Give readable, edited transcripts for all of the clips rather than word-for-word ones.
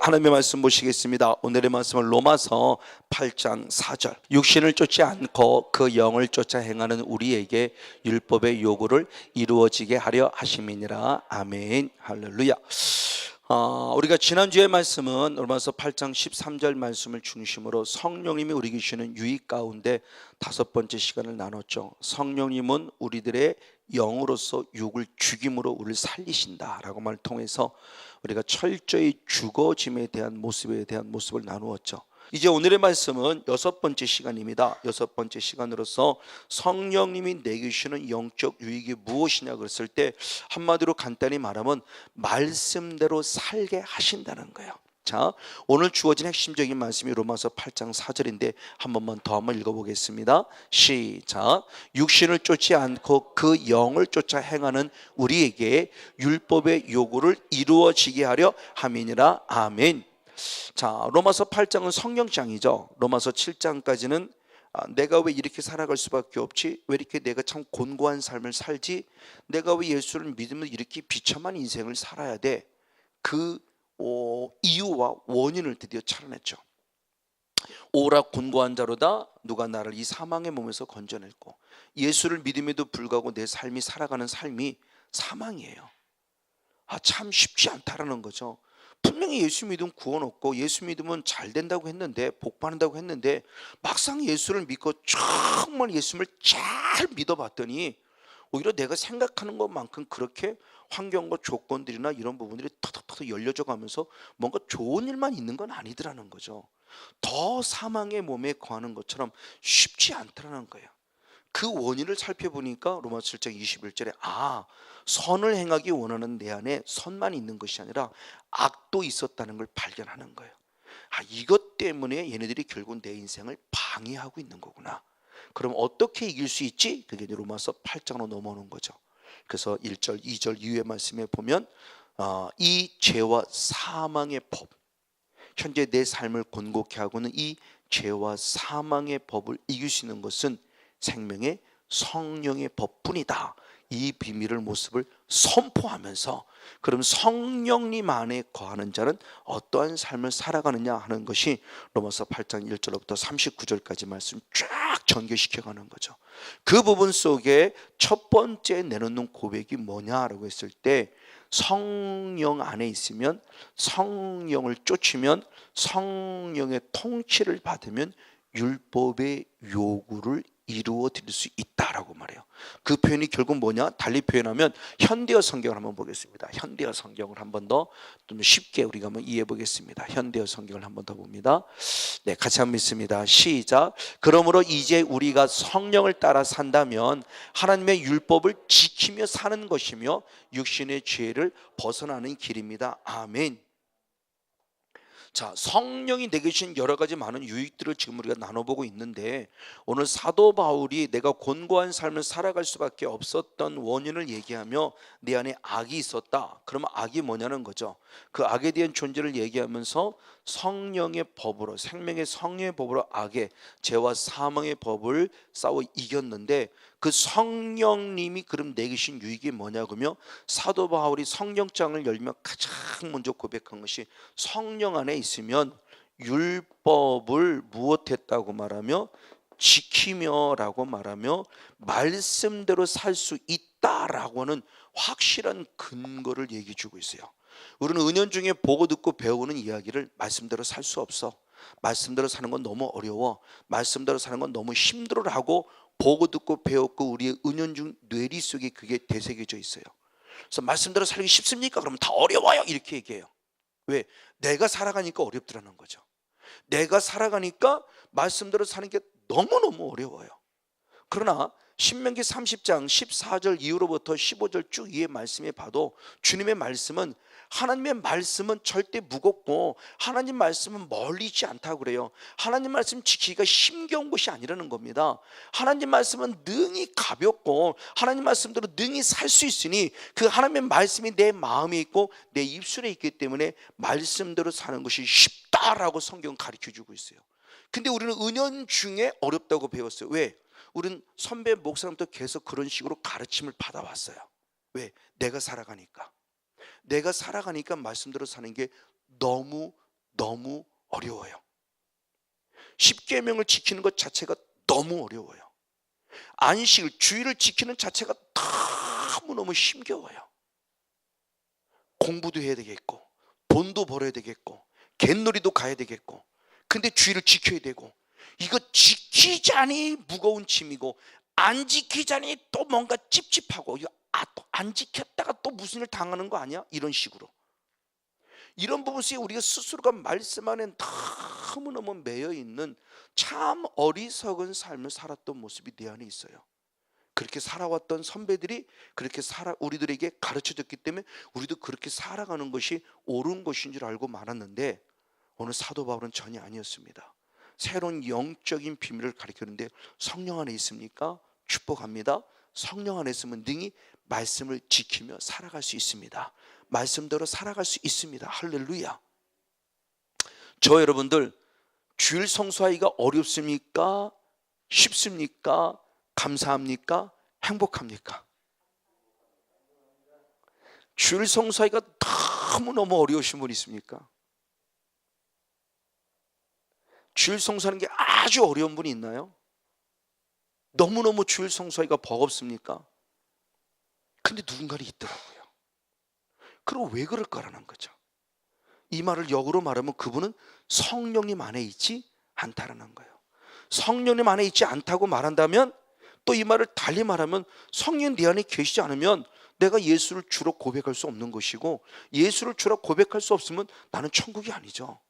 하나님의 말씀 보시겠습니다. 오늘의 말씀은 로마서 8장 4절. 육신을 쫓지 않고 그 영을 쫓아 행하는 우리에게 율법의 요구를 이루어지게 하려 하심이니라. 아멘. 할렐루야. 우리가 지난주의 말씀은 로마서 8장 13절 말씀을 중심으로 성령님이 우리 주시는 유익 가운데 다섯 번째 시간을 나눴죠. 성령님은 우리들의 영으로서 육을 죽임으로 우리를 살리신다라고 말을 통해서 우리가 철저히 죽어짐에 대한 모습을 나누었죠. 이제 오늘의 말씀은 여섯 번째 시간입니다. 여섯 번째 시간으로서 성령님이 내게 주시는 영적 유익이 무엇이냐 그랬을 때 한마디로 간단히 말하면 말씀대로 살게 하신다는 거예요. 자, 오늘 주어진 핵심적인 말씀이 로마서 8장 4절인데 한 번만 더 한번 읽어보겠습니다. 시작. 육신을 쫓지 않고 그 영을 쫓아 행하는 우리에게 율법의 요구를 이루어지게 하려 함이니라. 아멘. 자, 로마서 8장은 성령장이죠. 로마서 7장까지는 내가 왜 이렇게 살아갈 수밖에 없지? 왜 이렇게 내가 참 곤고한 삶을 살지? 내가 왜 예수를 믿으면 이렇게 비참한 인생을 살아야 돼? 그 이유와 원인을 드디어 찾아냈죠. 오라 곤고한 자로다 누가 나를 이 사망의 몸에서 건져냈고, 예수를 믿음에도 불구하고 내 삶이 살아가는 삶이 사망이에요. 참 쉽지 않다라는 거죠. 분명히 예수 믿으면 구원 얻고 예수 믿으면 잘 된다고 했는데, 복 받는다고 했는데, 막상 예수를 믿고 정말 예수를 잘 믿어봤더니 오히려 내가 생각하는 것만큼 그렇게 환경과 조건들이나 이런 부분들이 터덕터덕 열려져 가면서 뭔가 좋은 일만 있는 건 아니더라는 거죠. 더 사망의 몸에 거하는 것처럼 쉽지 않더라는 거예요. 그 원인을 살펴보니까 로마서 7장 21절에 선을 행하기 원하는 내 안에 선만 있는 것이 아니라 악도 있었다는 걸 발견하는 거예요. 이것 때문에 얘네들이 결국 내 인생을 방해하고 있는 거구나. 그럼 어떻게 이길 수 있지? 그게 로마서 8장으로 넘어오는 거죠. 그래서 1절, 2절 이후의 말씀에 보면 이 죄와 사망의 법, 현재 내 삶을 곤고케 하고는 이 죄와 사망의 법을 이길 수 있는 것은 생명의 성령의 법뿐이다. 이 비밀을 모습을 선포하면서, 그럼 성령님 안에 거하는 자는 어떠한 삶을 살아가느냐 하는 것이 로마서 8장 1절부터 39절까지 말씀 쫙 전개시켜가는 거죠. 그 부분 속에 첫 번째 내놓는 고백이 뭐냐라고 했을 때, 성령 안에 있으면, 성령을 쫓으면, 성령의 통치를 받으면 율법의 요구를 이루어 드릴 수 있다라고 말해요. 그 표현이 결국 뭐냐? 달리 표현하면 현대어 성경을 한번 보겠습니다. 현대어 성경을 한번 더 좀 쉽게 우리가 한번 이해해 보겠습니다. 현대어 성경을 한번 더 봅니다. 네, 같이 한번 읽습니다. 시작. 그러므로 이제 우리가 성령을 따라 산다면 하나님의 율법을 지키며 사는 것이며 육신의 죄를 벗어나는 길입니다. 아멘. 자, 성령이 내게 주신 여러 가지 많은 유익들을 지금 우리가 나눠보고 있는데, 오늘 사도 바울이 내가 곤고한 삶을 살아갈 수밖에 없었던 원인을 얘기하며 내 안에 악이 있었다. 그러면 악이 뭐냐는 거죠. 그 악에 대한 존재를 얘기하면서 성령의 법으로, 생명의 성령의 법으로 악의 죄와 사망의 법을 싸워 이겼는데, 그 성령님이 그럼 내게 주신 유익이 뭐냐 그러면 사도 바울이 성령장을 열며 가장 먼저 고백한 것이, 성령 안에 있으면 율법을 무엇했다고 말하며 지키며 라고 말하며 말씀대로 살 수 있다라고 하는 확실한 근거를 얘기해 주고 있어요. 우리는 은연중에 보고 듣고 배우는 이야기를 말씀대로 살 수 없어, 말씀대로 사는 건 너무 어려워, 말씀대로 사는 건 너무 힘들어라고 보고 듣고 배웠고 우리의 은연중 뇌리 속에 그게 되새겨져 있어요. 그래서 말씀대로 살기 쉽습니까? 그러면 다 어려워요 이렇게 얘기해요. 왜? 내가 살아가니까 어렵더라는 거죠. 내가 살아가니까 말씀대로 사는 게 너무너무 어려워요. 그러나 신명기 30장 14절 이후로부터 15절 쭉 이해 말씀에 봐도 주님의 말씀은, 하나님의 말씀은 절대 무겁고 하나님 말씀은 멀리 있지 않다고 그래요. 하나님 말씀 지키기가 힘겨운 것이 아니라는 겁니다. 하나님 말씀은 능히 가볍고 하나님 말씀대로 능히 살 수 있으니, 그 하나님의 말씀이 내 마음에 있고 내 입술에 있기 때문에 말씀대로 사는 것이 쉽다라고 성경은 가르쳐주고 있어요. 근데 우리는 은연중에 어렵다고 배웠어요. 왜? 우리는 선배 목사님부터 계속 그런 식으로 가르침을 받아왔어요. 왜? 내가 살아가니까 말씀대로 사는 게 너무 너무 어려워요. 십계명을 지키는 것 자체가 너무 어려워요. 안식을, 주일을 지키는 자체가 너무너무 힘겨워요. 공부도 해야 되겠고, 돈도 벌어야 되겠고, 갯놀이도 가야 되겠고, 근데 주일을 지켜야 되고, 이거 지키자니 무거운 짐이고, 안 지키자니 또 뭔가 찝찝하고, 이거 또 안 지켰다가 또 무슨 일 당하는 거 아니야? 이런 식으로. 이런 부분 속에 우리가 스스로가 말씀 안에 너무너무 매여있는 참 어리석은 삶을 살았던 모습이 내 안에 있어요. 그렇게 살아왔던 선배들이 그렇게 우리들에게 가르쳐줬기 때문에 우리도 그렇게 살아가는 것이 옳은 것인 줄 알고 말았는데, 오늘 사도 바울은 전혀 아니었습니다. 새로운 영적인 비밀을 가르치는데, 성령 안에 있습니까? 축복합니다. 성령 안에 있으면 능히 말씀을 지키며 살아갈 수 있습니다. 말씀대로 살아갈 수 있습니다. 할렐루야. 저 여러분들, 주일 성수하기가 어렵습니까? 쉽습니까? 감사합니까? 행복합니까? 주일 성수하기가 너무너무 어려우신 분 있습니까? 주일 성수하는 게 아주 어려운 분이 있나요? 너무너무 주일 성수하기가 버겁습니까? 근데 누군가는 있더라고요. 그럼 왜 그럴까라는 거죠. 이 말을 역으로 말하면 그분은 성령님 안에 있지 않다라는 거예요. 성령님 안에 있지 않다고 말한다면, 또 이 말을 달리 말하면, 성령 내 안에 계시지 않으면 내가 예수를 주로 고백할 수 없는 것이고, 예수를 주로 고백할 수 없으면 나는 천국이 아니죠.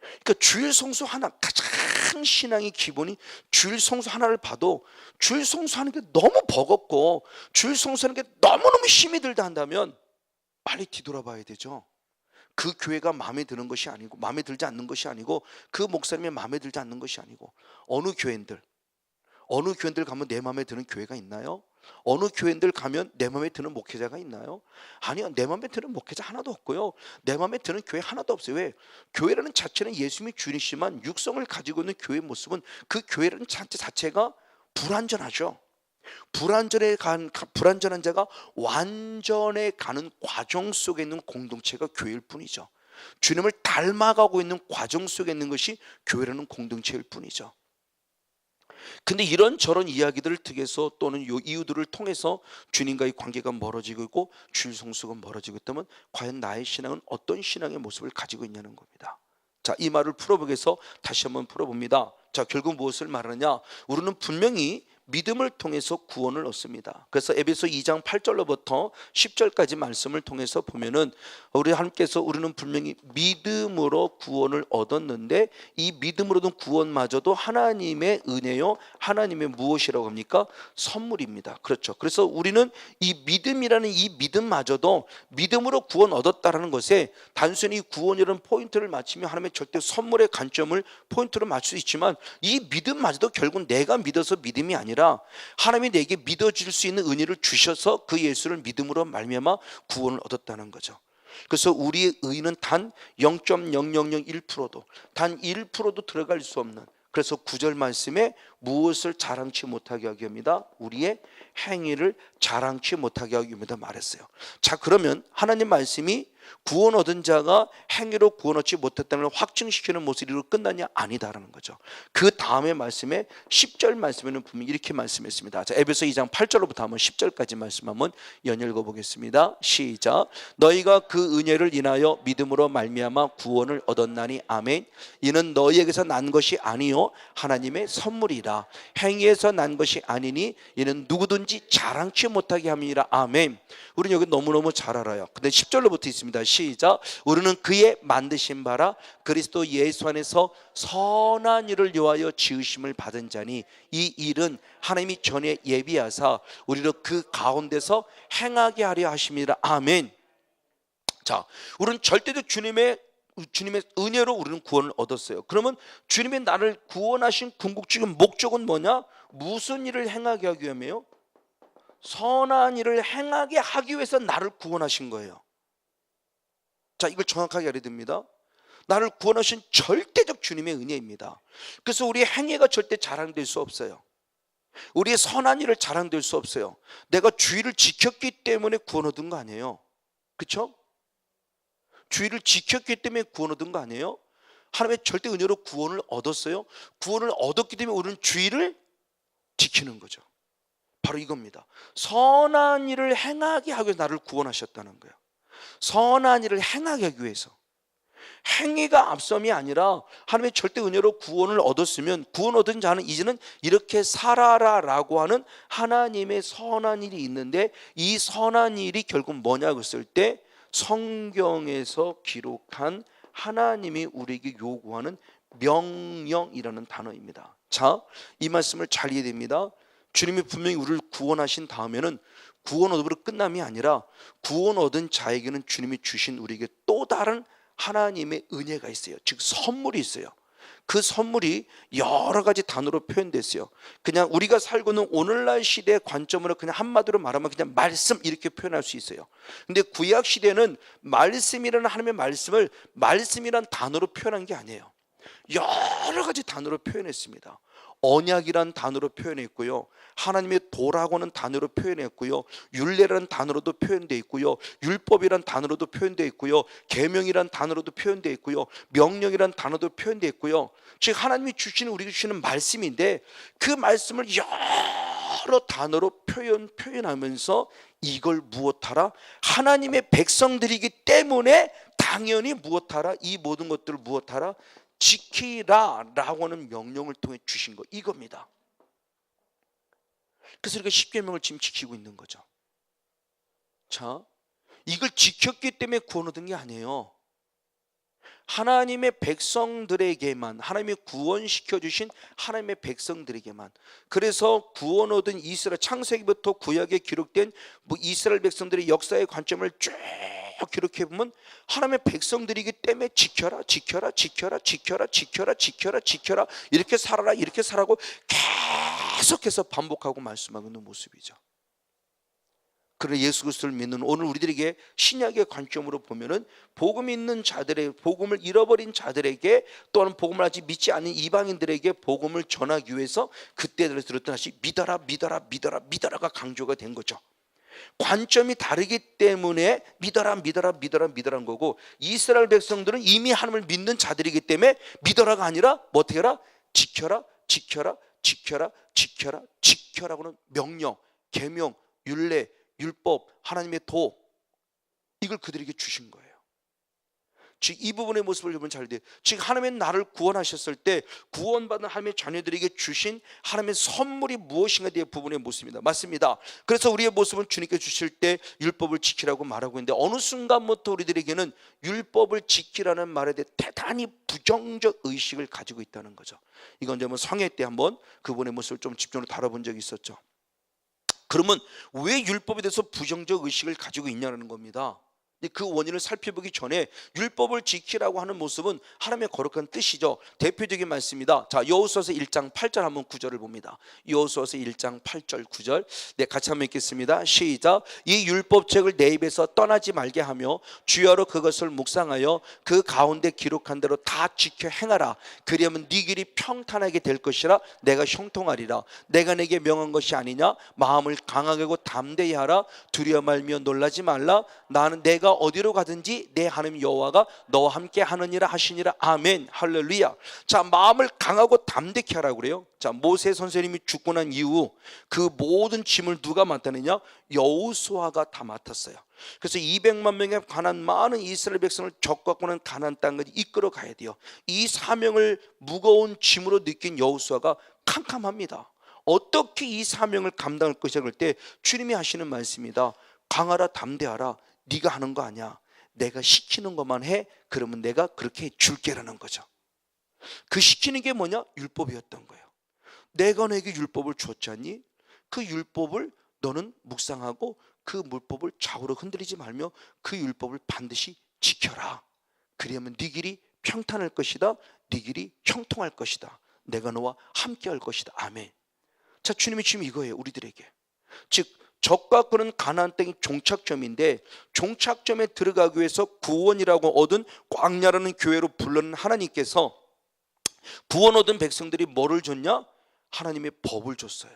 그러니까 주일 성수 하나, 가장 신앙의 기본이 주일 성수 하나를 봐도 주일 성수하는 게 너무 버겁고 주일 성수하는 게 너무너무 힘이 들다 한다면 빨리 뒤돌아봐야 되죠. 그 교회가 마음에 드는 것이 아니고, 마음에 들지 않는 것이 아니고, 그 목사님이 마음에 들지 않는 것이 아니고, 어느 교회들 가면 내 마음에 드는 교회가 있나요? 어느 교회들 가면 내 마음에 드는 목회자가 있나요? 아니요, 내 마음에 드는 목회자 하나도 없고요, 내 마음에 드는 교회 하나도 없어요. 왜? 교회라는 자체는 예수님이 주이시지만 육성을 가지고 있는 교회의 모습은 그 교회라는 자체가 불완전하죠. 불완전한 자가 완전해 가는 과정 속에 있는 공동체가 교회일 뿐이죠. 주님을 닮아가고 있는 과정 속에 있는 것이 교회라는 공동체일 뿐이죠. 근데 이런저런 이야기들을 통해서, 또는 이 이유들을 통해서 주님과의 관계가 멀어지고 있고 주일 성수가 멀어지고 있다면, 과연 나의 신앙은 어떤 신앙의 모습을 가지고 있냐는 겁니다. 자, 이 말을 풀어보기 위해서 다시 한번 풀어봅니다. 자, 결국 무엇을 말하느냐? 우리는 분명히 믿음을 통해서 구원을 얻습니다. 그래서 에베소 2장 8절로부터 10절까지 말씀을 통해서 보면은, 우리 하나님께서 우리는 분명히 믿음으로 구원을 얻었는데, 이 믿음으로 얻은 구원마저도 하나님의 은혜요, 하나님의 무엇이라고 합니까? 선물입니다. 그렇죠. 그래서 우리는 이 믿음이라는 이 믿음마저도, 믿음으로 구원 얻었다라는 것에 단순히 구원이라는 포인트를 맞추면 하나님의 절대 선물의 관점을 포인트로 맞출 수 있지만, 이 믿음마저도 결국 내가 믿어서 믿음이 아니라 하나님이 내게 믿어질 수 있는 은혜를 주셔서 그 예수를 믿음으로 말미암아 구원을 얻었다는 거죠. 그래서 우리의 의는 단 0.0001%도, 단 1%도 들어갈 수 없는, 그래서 9절 말씀에 무엇을 자랑치 못하게 하기 위함이다? 우리의 행위를 자랑치 못하게 하기 위함이다 말했어요. 자, 그러면 하나님 말씀이 구원 얻은 자가 행위로 구원 얻지 못했다는 걸 확증시키는 모습으로 끝나냐? 아니다라는 거죠. 그 다음에 말씀에 10절 말씀에는 분명히 이렇게 말씀했습니다. 자, 에베소 2장 8절로부터 한번 10절까지 말씀 한번 연읽어 보겠습니다. 시작. 너희가 그 은혜를 인하여 믿음으로 말미암아 구원을 얻었나니 아멘. 이는 너희에게서 난 것이 아니요 하나님의 선물이라. 행위에서 난 것이 아니니 이는 누구든지 자랑치 못하게 함이라. 아멘. 우리는 여기 너무너무 잘 알아요. 근데 10절로부터 있습니다. 시작. 우리는 그의 만드신 바라 그리스도 예수 안에서 선한 일을 위하여 지으심을 받은 자니, 이 일은 하나님이 전에 예비하사 우리를 그 가운데서 행하게 하려 하심이라. 아멘. 자, 우리는 절대적 주님의 은혜로 우리는 구원을 얻었어요. 그러면 주님이 나를 구원하신 궁극적인 목적은 뭐냐? 무슨 일을 행하게 하기 위함이에요? 선한 일을 행하게 하기 위해서 나를 구원하신 거예요. 자, 이걸 정확하게 알아야 됩니다. 나를 구원하신 절대적 주님의 은혜입니다. 그래서 우리의 행위가 절대 자랑될 수 없어요. 우리의 선한 일을 자랑될 수 없어요. 내가 주의를 지켰기 때문에 구원 얻은 거 아니에요. 그렇죠? 주의를 지켰기 때문에 구원 얻은 거 아니에요? 하나님의 절대 은혜로 구원을 얻었어요. 구원을 얻었기 때문에 우리는 주의를 지키는 거죠. 바로 이겁니다. 선한 일을 행하게 하기 위해서 나를 구원하셨다는 거예요. 선한 일을 행하게 하기 위해서. 행위가 앞섬이 아니라 하나님의 절대 은혜로 구원을 얻었으면 구원 얻은 자는 이제는 이렇게 살아라 라고 하는 하나님의 선한 일이 있는데, 이 선한 일이 결국 뭐냐고 했을 때 성경에서 기록한 하나님이 우리에게 요구하는 명령이라는 단어입니다. 자, 이 말씀을 잘 이해해야 됩니다. 주님이 분명히 우리를 구원하신 다음에는 구원 얻음으로 끝남이 아니라 구원 얻은 자에게는 주님이 주신 우리에게 또 다른 하나님의 은혜가 있어요. 즉 선물이 있어요. 그 선물이 여러 가지 단어로 표현됐어요. 그냥 우리가 살고 있는 오늘날 시대의 관점으로 그냥 한마디로 말하면 그냥 말씀 이렇게 표현할 수 있어요. 근데 구약 시대는 말씀이라는 하나님의 말씀을 말씀이란 단어로 표현한 게 아니에요. 여러 가지 단어로 표현했습니다. 언약이란 단어로 표현했고요, 하나님의 도라고 하는 단어로 표현했고요, 율례라는 단어로도 표현되어 있고요, 율법이란 단어로도 표현되어 있고요, 계명이란 단어로도 표현되어 있고요, 명령이란 단어도 표현되어 있고요. 즉 하나님이 주시는, 우리에게 주시는 말씀인데 그 말씀을 여러 단어로 표현하면서 이걸 무엇하라? 하나님의 백성들이기 때문에 당연히 무엇하라? 이 모든 것들을 무엇하라? 지키라 라고 하는 명령을 통해 주신 거, 이겁니다. 그래서 우리가 십계명을 지금 지키고 있는 거죠. 자, 이걸 지켰기 때문에 구원 얻은 게 아니에요. 하나님의 백성들에게만, 하나님이 구원시켜 주신 하나님의 백성들에게만. 그래서 구원 얻은 이스라엘, 창세기부터 구약에 기록된 이스라엘 백성들의 역사의 관점을 쭉 기록해 보면 하나님의 백성들이기 때문에 지켜라, 지켜라, 지켜라, 지켜라, 지켜라, 지켜라, 지켜라, 이렇게 살아라, 이렇게 살라고 계속해서 반복하고 말씀하고 있는 모습이죠. 그러나 예수 그리스도를 믿는 오늘 우리들에게 신약의 관점으로 보면은 복음이 있는 자들의, 복음을 잃어버린 자들에게, 또는 복음을 아직 믿지 않는 이방인들에게 복음을 전하기 위해서 그때 들었던 다시 믿어라, 믿어라, 믿어라, 믿어라가 강조가 된 거죠. 관점이 다르기 때문에 믿어라, 믿어라, 믿어라, 믿어라는 거고, 이스라엘 백성들은 이미 하나님을 믿는 자들이기 때문에 믿어라가 아니라 뭐 어떻게 해라? 지켜라, 지켜라, 지켜라, 지켜라, 지켜라고는 명령, 계명, 율례, 율법, 하나님의 도, 이걸 그들에게 주신 거예요. 즉 이 부분의 모습을 여러분 잘 돼요. 즉 하나님의 나를 구원하셨을 때 구원받은 하나님의 자녀들에게 주신 하나님의 선물이 무엇인가에 대한 부분의 모습입니다. 맞습니다. 그래서 우리의 모습은 주님께 주실 때 율법을 지키라고 말하고 있는데, 어느 순간부터 우리들에게는 율법을 지키라는 말에 대해 대단히 부정적 의식을 가지고 있다는 거죠. 이건 뭐 성회 때 한번 그분의 모습을 좀 집중으로 다뤄본 적이 있었죠. 그러면 왜 율법에 대해서 부정적 의식을 가지고 있냐는 겁니다. 그 원인을 살펴보기 전에 율법을 지키라고 하는 모습은 하나님의 거룩한 뜻이죠. 대표적인 말씀입니다. 자, 여호수아서 1장 8절 한번 구절을 봅니다. 여호수아서 1장 8절 9절 네, 같이 한번 읽겠습니다. 시작. 이 율법책을 내 입에서 떠나지 말게 하며 주야로 그것을 묵상하여 그 가운데 기록한 대로 다 지켜 행하라. 그리하면 네 길이 평탄하게 될 것이라. 내가 형통하리라. 내가 내게 명한 것이 아니냐. 마음을 강하게 하고 담대히 하라. 두려워 말며 놀라지 말라. 나는 내가 어디로 가든지 내 하나님 여호와가 너와 함께 하느니라 하시니라. 아멘. 할렐루야. 자, 마음을 강하고 담대히 하라고 그래요. 자, 모세 선생님이 죽고 난 이후 그 모든 짐을 누가 맡았느냐? 여호수아가 다 맡았어요. 그래서 200만 명에 관한 많은 이스라엘 백성을 적갖고는 가나안 땅까지 이끌어 가야 돼요. 이 사명을 무거운 짐으로 느낀 여호수아가 캄캄합니다. 어떻게 이 사명을 감당할 것이냐 할 때 주님이 하시는 말씀이다. 강하라, 담대하라. 네가 하는 거 아니야. 내가 시키는 것만 해. 그러면 내가 그렇게 줄게라는 거죠. 그 시키는 게 뭐냐? 율법이었던 거예요. 내가 너에게 율법을 줬지 않니? 그 율법을 너는 묵상하고 그 율법을 좌우로 흔들리지 말며 그 율법을 반드시 지켜라. 그러면 네 길이 평탄할 것이다. 네 길이 형통할 것이다. 내가 너와 함께 할 것이다. 아멘. 자, 주님이 지금 이거예요. 우리들에게. 즉 적과 꿀은 가나안 땅이 종착점인데, 종착점에 들어가기 위해서 구원이라고 얻은 광야라는 교회로 불러는 하나님께서 구원 얻은 백성들이 뭐를 줬냐? 하나님의 법을 줬어요.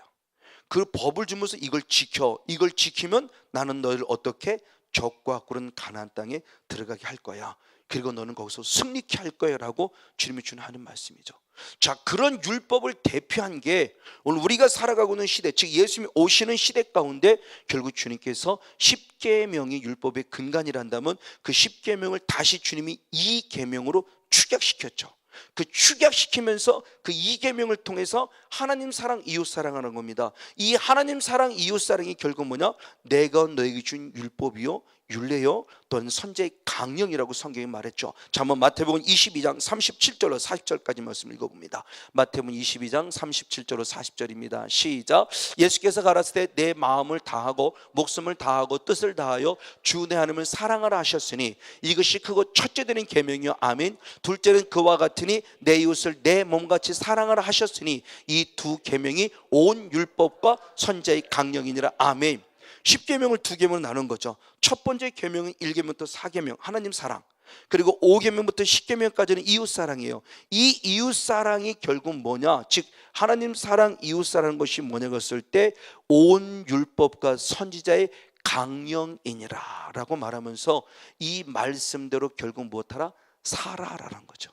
그 법을 주면서 이걸 지켜, 이걸 지키면 나는 너희를 어떻게 적과 꿀은 가나안 땅에 들어가게 할 거야. 그리고 너는 거기서 승리케 할 거야 라고 주님이 주는 하는 말씀이죠. 자, 그런 율법을 대표한 게 오늘 우리가 살아가고 있는 시대, 즉 예수님이 오시는 시대 가운데 결국 주님께서 10계명이 율법의 근간이란다면 그 10계명을 다시 주님이 2계명으로 축약시켰죠. 그 축약시키면서 그 2계명을 통해서 하나님 사랑, 이웃 사랑하는 겁니다. 이 하나님 사랑, 이웃 사랑이 결국 뭐냐? 내가 너에게 준 율법이요 율례요 또는 선제의 강령이라고 성경이 말했죠. 자, 한번 마태복음 22장 37절로 40절까지 말씀을 읽어봅니다. 마태복음 22장 37절로 40절입니다. 시작. 예수께서 가라사대 내 마음을 다하고 목숨을 다하고 뜻을 다하여 주 내 하나님을 사랑하라 하셨으니 이것이 크고 첫째 되는 계명이요 아멘. 둘째는 그와 같으니 내 이웃을 내 몸같이 사랑하라 하셨으니 이 두 계명이 온 율법과 선제의 강령이니라 아멘. 10계명을 두 계명으로 나눈 거죠. 첫 번째 계명은 1계명부터 4계명 하나님 사랑, 그리고 5계명부터 10계명까지는 이웃 사랑이에요. 이 이웃 사랑이 결국 뭐냐? 즉 하나님 사랑, 이웃 사랑하는 것이 뭐냐고 했을 때 온 율법과 선지자의 강령이니라 라고 말하면서 이 말씀대로 결국 무엇하라? 살아라는 거죠.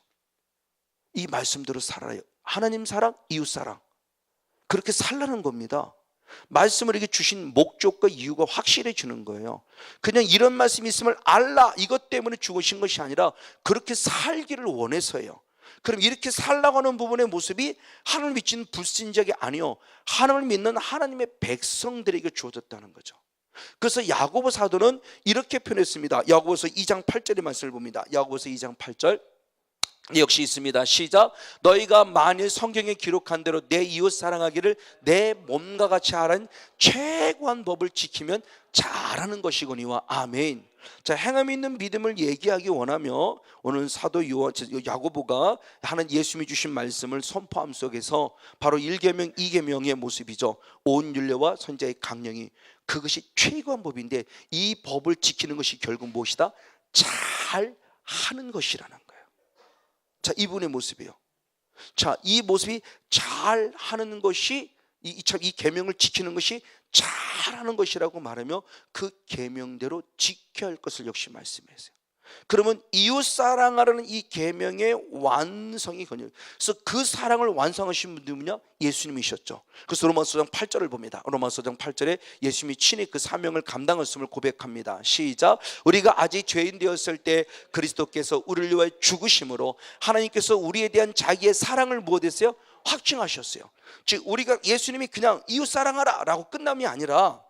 이 말씀대로 살아요. 하나님 사랑, 이웃 사랑, 그렇게 살라는 겁니다. 말씀을 이렇게 주신 목적과 이유가 확실해지는 거예요. 그냥 이런 말씀이 있음을 알라 이것 때문에 죽으신 것이 아니라 그렇게 살기를 원해서예요. 그럼 이렇게 살라고 하는 부분의 모습이 하나님을 믿는 불신자가 아니요 하나님을 믿는 하나님의 백성들에게 주어졌다는 거죠. 그래서 야고보 사도는 이렇게 표현했습니다. 야고보서 2장 8절의 말씀을 봅니다. 야고보서 2장 8절 역시 있습니다. 시작. 너희가 만일 성경에 기록한 대로 내 이웃 사랑하기를 내 몸과 같이 하라는 최고한 법을 지키면 잘하는 것이거니와 아멘. 자, 행함 있는 믿음을 얘기하기 원하며 오늘 사도 야고보가 하는 예수님이 주신 말씀을 선포함 속에서 바로 1계명 2계명의 모습이죠. 온 율례와 선지자의 강령이 그것이 최고한 법인데 이 법을 지키는 것이 결국 무엇이다? 잘 하는 것이라는 거예요. 자, 이분의 모습이에요. 자, 이 모습이 잘 하는 것이 이 계명을 지키는 것이 잘하는 것이라고 말하며 그 계명대로 지켜야 할 것을 역시 말씀하세요. 그러면 이웃 사랑하라는 이 계명의 완성이 거냐? 그래서 그 사랑을 완성하신 분이 누구냐? 예수님이셨죠. 그래서 로마서장 8절을 봅니다. 로마서장 8절에 예수님이 친히 그 사명을 감당했음을 고백합니다. 시작. 우리가 아직 죄인 되었을 때 그리스도께서 우리를 위하여 죽으심으로 하나님께서 우리에 대한 자기의 사랑을 무엇했어요? 확증하셨어요. 즉 우리가 예수님이 그냥 이웃 사랑하라 라고 끝남이 아니라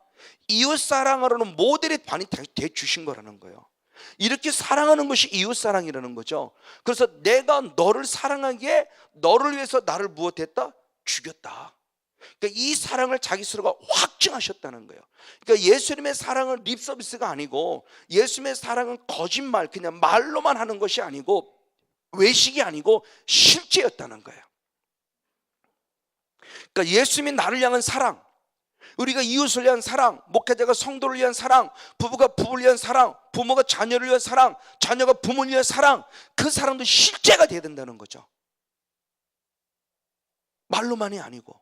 이웃 사랑하라는 모델의 반이 돼 주신 거라는 거예요. 이렇게 사랑하는 것이 이웃 사랑이라는 거죠. 그래서 내가 너를 사랑하기에 너를 위해서 나를 무엇했다? 죽였다. 그러니까 이 사랑을 자기 스스로가 확증하셨다는 거예요. 그러니까 예수님의 사랑은 립서비스가 아니고 예수님의 사랑은 거짓말 그냥 말로만 하는 것이 아니고 외식이 아니고 실제였다는 거예요. 그러니까 예수님이 나를 향한 사랑, 우리가 이웃을 위한 사랑, 목회자가 성도를 위한 사랑, 부부가 부부를 위한 사랑, 부모가 자녀를 위한 사랑, 자녀가 부모를 위한 사랑, 그 사랑도 실제가 돼야 된다는 거죠. 말로만이 아니고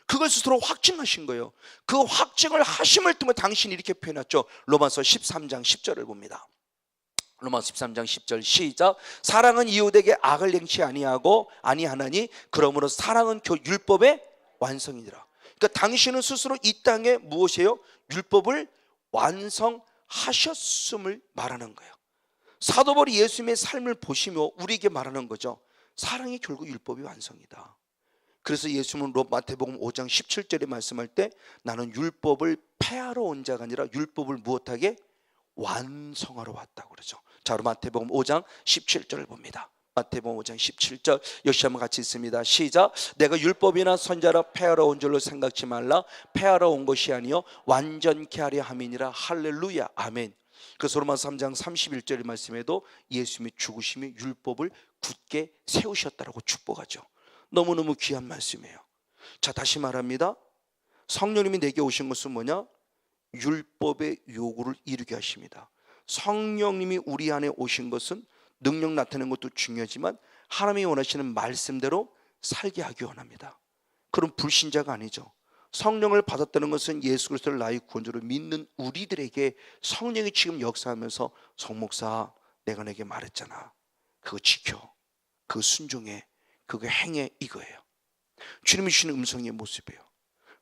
그걸 스스로 확증하신 거예요. 그 확증을 하심을 통해 당신이 이렇게 표현했죠. 로마서 13장 10절을 봅니다. 로마서 13장 10절 시작. 사랑은 이웃에게 악을 행치 아니하나니 그러므로 사랑은 율법의 완성이니라. 그러니까 당신은 스스로 이 땅에 무엇이에요? 율법을 완성하셨음을 말하는 거예요. 사도 바울이 예수님의 삶을 보시며 우리에게 말하는 거죠. 사랑이 결국 율법의 완성이다. 그래서 예수님은 마태복음 5장 17절에 말씀할 때 나는 율법을 폐하러 온 자가 아니라 율법을 무엇하게? 완성하러 왔다고 그러죠. 자, 마태복음 5장 17절을 봅니다. 마태복음 5장 17절 역시 한번 같이 읽습니다. 시작. 내가 율법이나 선지자라 폐하러 온 줄로 생각지 말라. 폐하러 온 것이 아니요 완전케 하려 함이니라. 할렐루야 아멘. 그래서 로마서 3장 31절의 말씀에도 예수님의 죽으심이 율법을 굳게 세우셨다라고 축복하죠. 너무너무 귀한 말씀이에요. 자, 다시 말합니다. 성령님이 내게 오신 것은 뭐냐? 율법의 요구를 이루게 하십니다. 성령님이 우리 안에 오신 것은 능력 나타내는 것도 중요하지만 하나님이 원하시는 말씀대로 살게 하기 원합니다. 그럼 불신자가 아니죠. 성령을 받았다는 것은 예수 그리스도를 나의 구원자로 믿는 우리들에게 성령이 지금 역사하면서 성목사 내가 내게 말했잖아, 그거 지켜, 그거 순종해, 그거 행해, 이거예요. 주님이 주시는 음성의 모습이에요.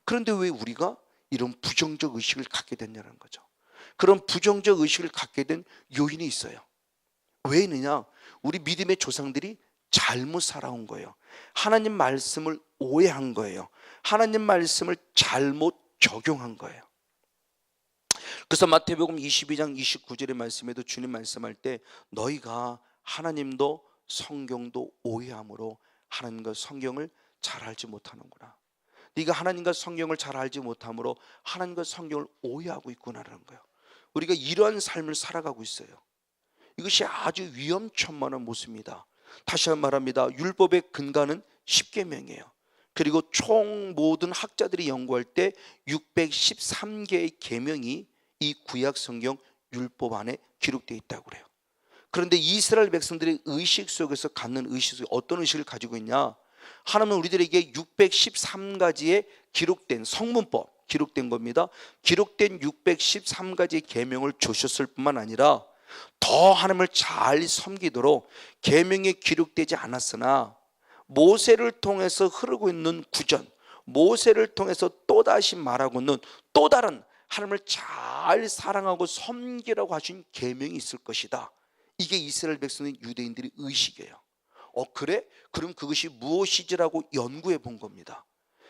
그런데 왜 우리가 이런 부정적 의식을 갖게 됐냐는 거죠. 그런 부정적 의식을 갖게 된 요인이 있어요. 왜 있느냐? 우리 믿음의 조상들이 잘못 살아온 거예요. 하나님 말씀을 오해한 거예요. 하나님 말씀을 잘못 적용한 거예요. 그래서 마태복음 22장 29절의 말씀에도 주님 말씀할 때 너희가 하나님도 성경도 오해함으로 하나님과 성경을 잘 알지 못하는구나. 네가 하나님과 성경을 잘 알지 못함으로 하나님과 성경을 오해하고 있구나라는 거예요. 우리가 이러한 삶을 살아가고 있어요. 이것이 아주 위험천만한 모습입니다. 다시 한번 말합니다. 율법의 근간은 십계명이에요. 그리고 총 모든 학자들이 연구할 때 613개의 계명이 이 구약 성경 율법 안에 기록되어 있다고 그래요. 그런데 이스라엘 백성들의 의식 속에서 갖는 의식 속에 어떤 의식을 가지고 있냐? 하나님은 우리들에게 613가지의 기록된 성문법, 기록된 겁니다. 기록된 613가지의 계명을 주셨을 뿐만 아니라 더 하나님을 잘 섬기도록 계명에 기록되지 않았으나 모세를 통해서 흐르고 있는 구전, 모세를 통해서 또다시 말하고 있는 또 다른 하나님을 잘 사랑하고 섬기라고 하신 계명이 있을 것이다. 이게 이스라엘 백성의 유대인들의 의식이에요. 그래? 그럼 그것이 무엇이지라고 연구해 본 겁니다.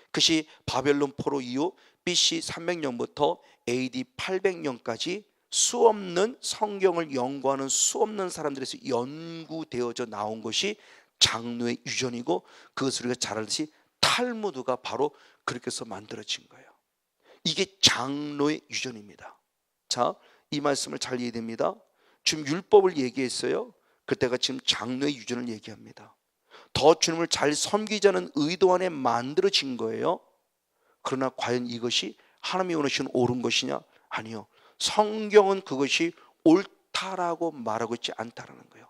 그것이 바벨론 포로 이후 BC 300년부터 AD 800년까지 수없는 성경을 연구하는 수없는 사람들에서 연구되어져 나온 것이 장로의 유전이고, 그것을 우리가 잘 알듯이 탈무드가 바로 그렇게 해서 만들어진 거예요. 이게 장로의 유전입니다. 자, 이 말씀을 잘 이해해야 됩니다. 지금 율법을 얘기했어요. 그때가 지금 장로의 유전을 얘기합니다. 더 주님을 잘 섬기자는 의도 안에 만들어진 거예요. 그러나 과연 이것이 하나님이 원하시는 옳은 것이냐? 아니요. 성경은 그것이 옳다라고 말하고 있지 않다라는 거예요.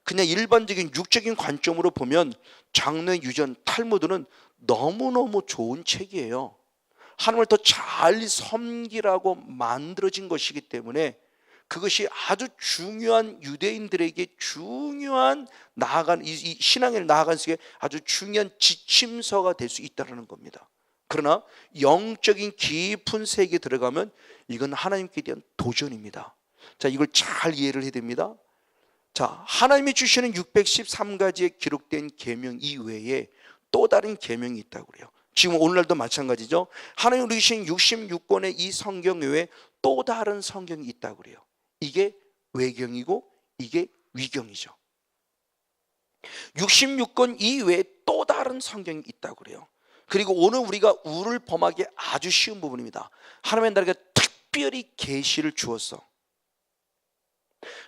그냥 일반적인 육적인 관점으로 보면 장로의 유전 탈무드는 너무너무 좋은 책이에요. 하나님을 더 잘 섬기라고 만들어진 것이기 때문에 그것이 아주 중요한 유대인들에게 중요한 이 신앙을 나아가는 속에 아주 중요한 지침서가 될 수 있다는 겁니다. 그러나 영적인 깊은 세계에 들어가면 이건 하나님께 대한 도전입니다. 자, 이걸 잘 이해를 해야 됩니다. 자, 하나님이 주시는 613가지의 기록된 계명 이외에 또 다른 계명이 있다고 그래요. 지금 오늘날도 마찬가지죠. 하나님이 우리 주신 66권의 이 성경 외에 또 다른 성경이 있다고 그래요. 이게 외경이고 이게 위경이죠. 66권 이외에 또 다른 성경이 있다고 그래요. 그리고 오늘 우리가 우를 범하기 아주 쉬운 부분입니다. 하나님이 나에게 특별히 계시를 주었어.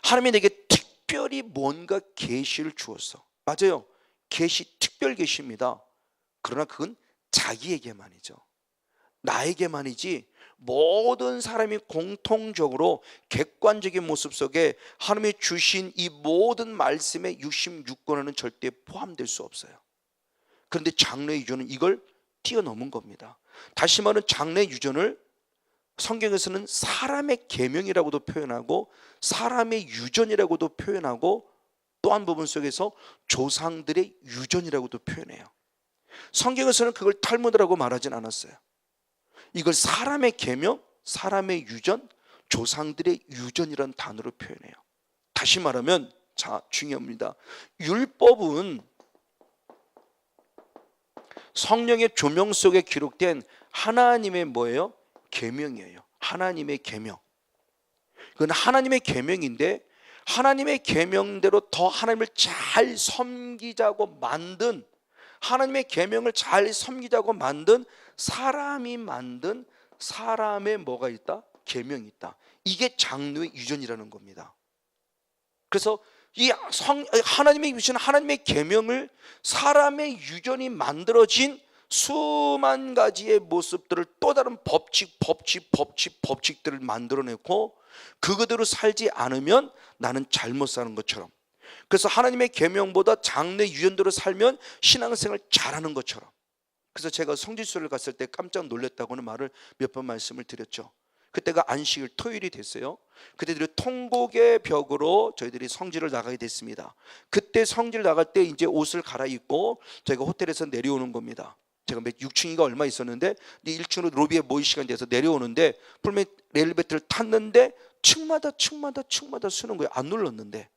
하나님이 내게 특별히 뭔가 계시를 주었어. 맞아요. 계시, 특별 계시입니다. 그러나 그건 자기에게만이죠. 나에게만이지 모든 사람이 공통적으로 객관적인 모습 속에 하나님이 주신 이 모든 말씀의 66권에는 절대 포함될 수 없어요. 그런데 장래의 유전은 이걸 뛰어넘은 겁니다. 다시 말하면 장래의 유전을 성경에서는 사람의 계명이라고도 표현하고 사람의 유전이라고도 표현하고 또 한 부분 속에서 조상들의 유전이라고도 표현해요. 성경에서는 그걸 탈무드라고 말하진 않았어요. 이걸 사람의 계명, 사람의 유전, 조상들의 유전이라는 단어로 표현해요. 다시 말하면, 자, 중요합니다. 율법은 성령의 조명 속에 기록된 하나님의 뭐예요? 계명이에요. 하나님의 계명. 그건 하나님의 계명인데 하나님의 계명대로 더 하나님을 잘 섬기자고 만든, 하나님의 계명을 잘 섬기자고 만든 사람이 만든 사람의 뭐가 있다? 계명이 있다. 이게 장로의 유전이라는 겁니다. 그래서 이 하나님이 주신 하나님의 계명을 사람의 유전이 만들어진 수만 가지의 모습들을 또 다른 법칙들을 만들어내고 그거대로 살지 않으면 나는 잘못 사는 것처럼, 그래서 하나님의 계명보다 장래 유전대로 살면 신앙생활 잘하는 것처럼, 그래서 제가 성지순례를 갔을 때 깜짝 놀랐다고는 말을 몇 번 말씀을 드렸죠. 그때가 안식일 토요일이 됐어요. 그때들이 통곡의 벽으로 저희들이 성지를 나가게 됐습니다. 그때 성지를 나갈 때 이제 옷을 갈아입고 저희가 호텔에서 내려오는 겁니다. 제가 6층인가 얼마 있었는데 1층으로 로비에 모일 시간이 돼서 내려오는데 풀메 엘리베이터를 탔는데 층마다 쓰는 거예요. 안 눌렀는데.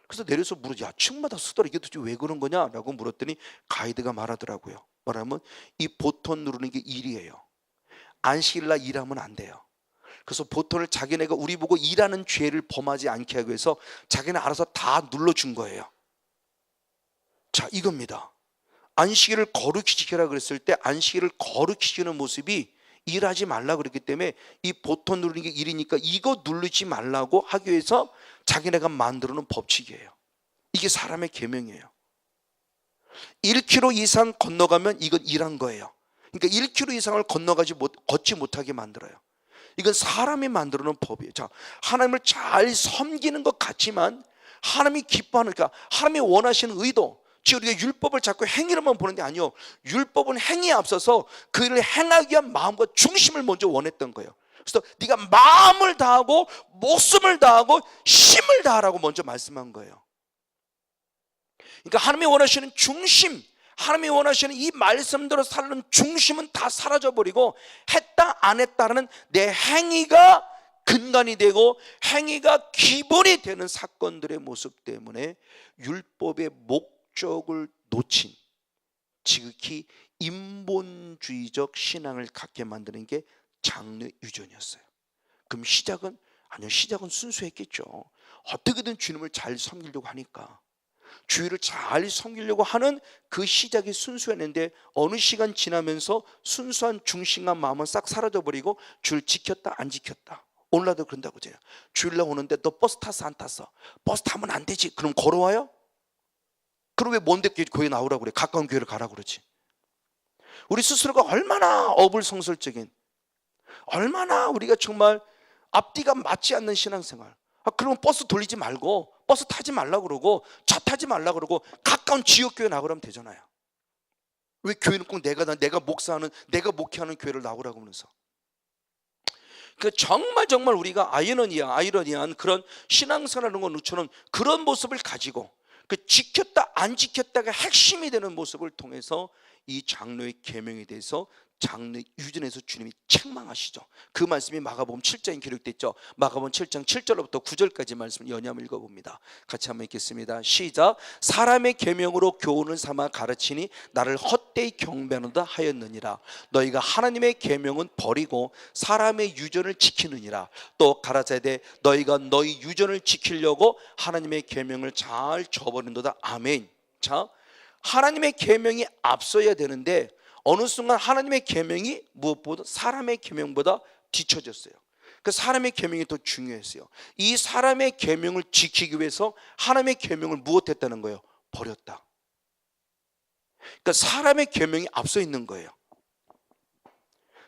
그래서 내려서 물어, 야, 층마다 쓰더라. 이게 도대체 왜 그런 거냐라고 물었더니 가이드가 말하더라고요. 말하면 이 버튼 누르는 게 일이에요. 안식일날 일하면 안 돼요. 그래서 버튼을 자기네가 우리 보고 일하는 죄를 범하지 않게 하기 위해서 자기네 알아서 다 눌러준 거예요. 자, 이겁니다. 안식일을 거룩히지키라 그랬을 때 안식일을 거룩히지키는 모습이 일하지 말라 그랬기 때문에 이 버튼 누르는 게 일이니까 이거 누르지 말라고 하기 위해서 자기네가 만들어 놓은 법칙이에요. 이게 사람의 계명이에요. 1km 이상 건너가면 이건 일한 거예요. 그러니까 1km 이상을 걷지 못하게 만들어요. 이건 사람이 만들어 놓은 법이에요. 자, 하나님을 잘 섬기는 것 같지만 하나님이 기뻐하는, 그러니까 하나님이 원하시는 의도, 즉 우리가 율법을 자꾸 행위로만 보는 게 아니요, 율법은 행위에 앞서서 그 일을 행하기 위한 마음과 중심을 먼저 원했던 거예요. 그래서 네가 마음을 다하고 목숨을 다하고 힘을 다하라고 먼저 말씀한 거예요. 그러니까 하나님이 원하시는 중심, 하나님이 원하시는 이 말씀대로 사는 중심은 다 사라져버리고 했다 안 했다라는 내 행위가 근간이 되고 행위가 기본이 되는 사건들의 모습 때문에 율법의 목적을 놓친, 지극히 인본주의적 신앙을 갖게 만드는 게 장래 유전이었어요. 그럼 시작은? 아니요, 시작은 순수했겠죠. 어떻게든 주님을 잘 섬기려고 하니까, 주의를 잘 섬기려고 하는 그 시작이 순수했는데 어느 시간 지나면서 순수한 중심과 마음은 싹 사라져버리고 주를 지켰다 안 지켰다. 오늘날도 그런다고 해요. 주일날 오는데 너 버스 탔어 안 탔어? 버스 타면 안 되지. 그럼 걸어와요? 그럼 왜 먼데 교회 나오라고 그래? 가까운 교회를 가라고 그러지. 우리 스스로가 얼마나 어불성설적인, 얼마나 우리가 정말 앞뒤가 맞지 않는 신앙생활. 그러면 버스 돌리지 말고 버스 타지 말라고 그러고 차 타지 말라고 그러고 가까운 지역교회 나오라면 되잖아요. 왜 교회는 꼭 내가 목사하는, 내가 목회하는 교회를 나오라고 하면서. 그 정말 우리가 아이러니한 그런 신앙생활하는 것처럼 그런 모습을 가지고 그 지켰다 안 지켰다가 핵심이 되는 모습을 통해서 이 장로의 계명에 대해서 장래 유전에서 주님이 책망하시죠. 그 말씀이 마가복음 7장에 기록됐죠. 마가복음 7장 7절부터 9절까지 말씀을 연이어 읽어봅니다. 같이 한번 읽겠습니다. 시작. 사람의 계명으로 교훈을 삼아 가르치니 나를 헛되이 경배하는다 하였느니라. 너희가 하나님의 계명은 버리고 사람의 유전을 지키느니라. 또 가라사대 너희가 너희 유전을 지키려고 하나님의 계명을 잘 저버린도다. 아멘. 자, 하나님의 계명이 앞서야 되는데 어느 순간 하나님의 계명이 무엇보다 사람의 계명보다 뒤처졌어요. 그 사람의 계명이 더 중요했어요. 이 사람의 계명을 지키기 위해서 하나님의 계명을 무엇했다는 거예요? 버렸다. 그러니까 사람의 계명이 앞서 있는 거예요.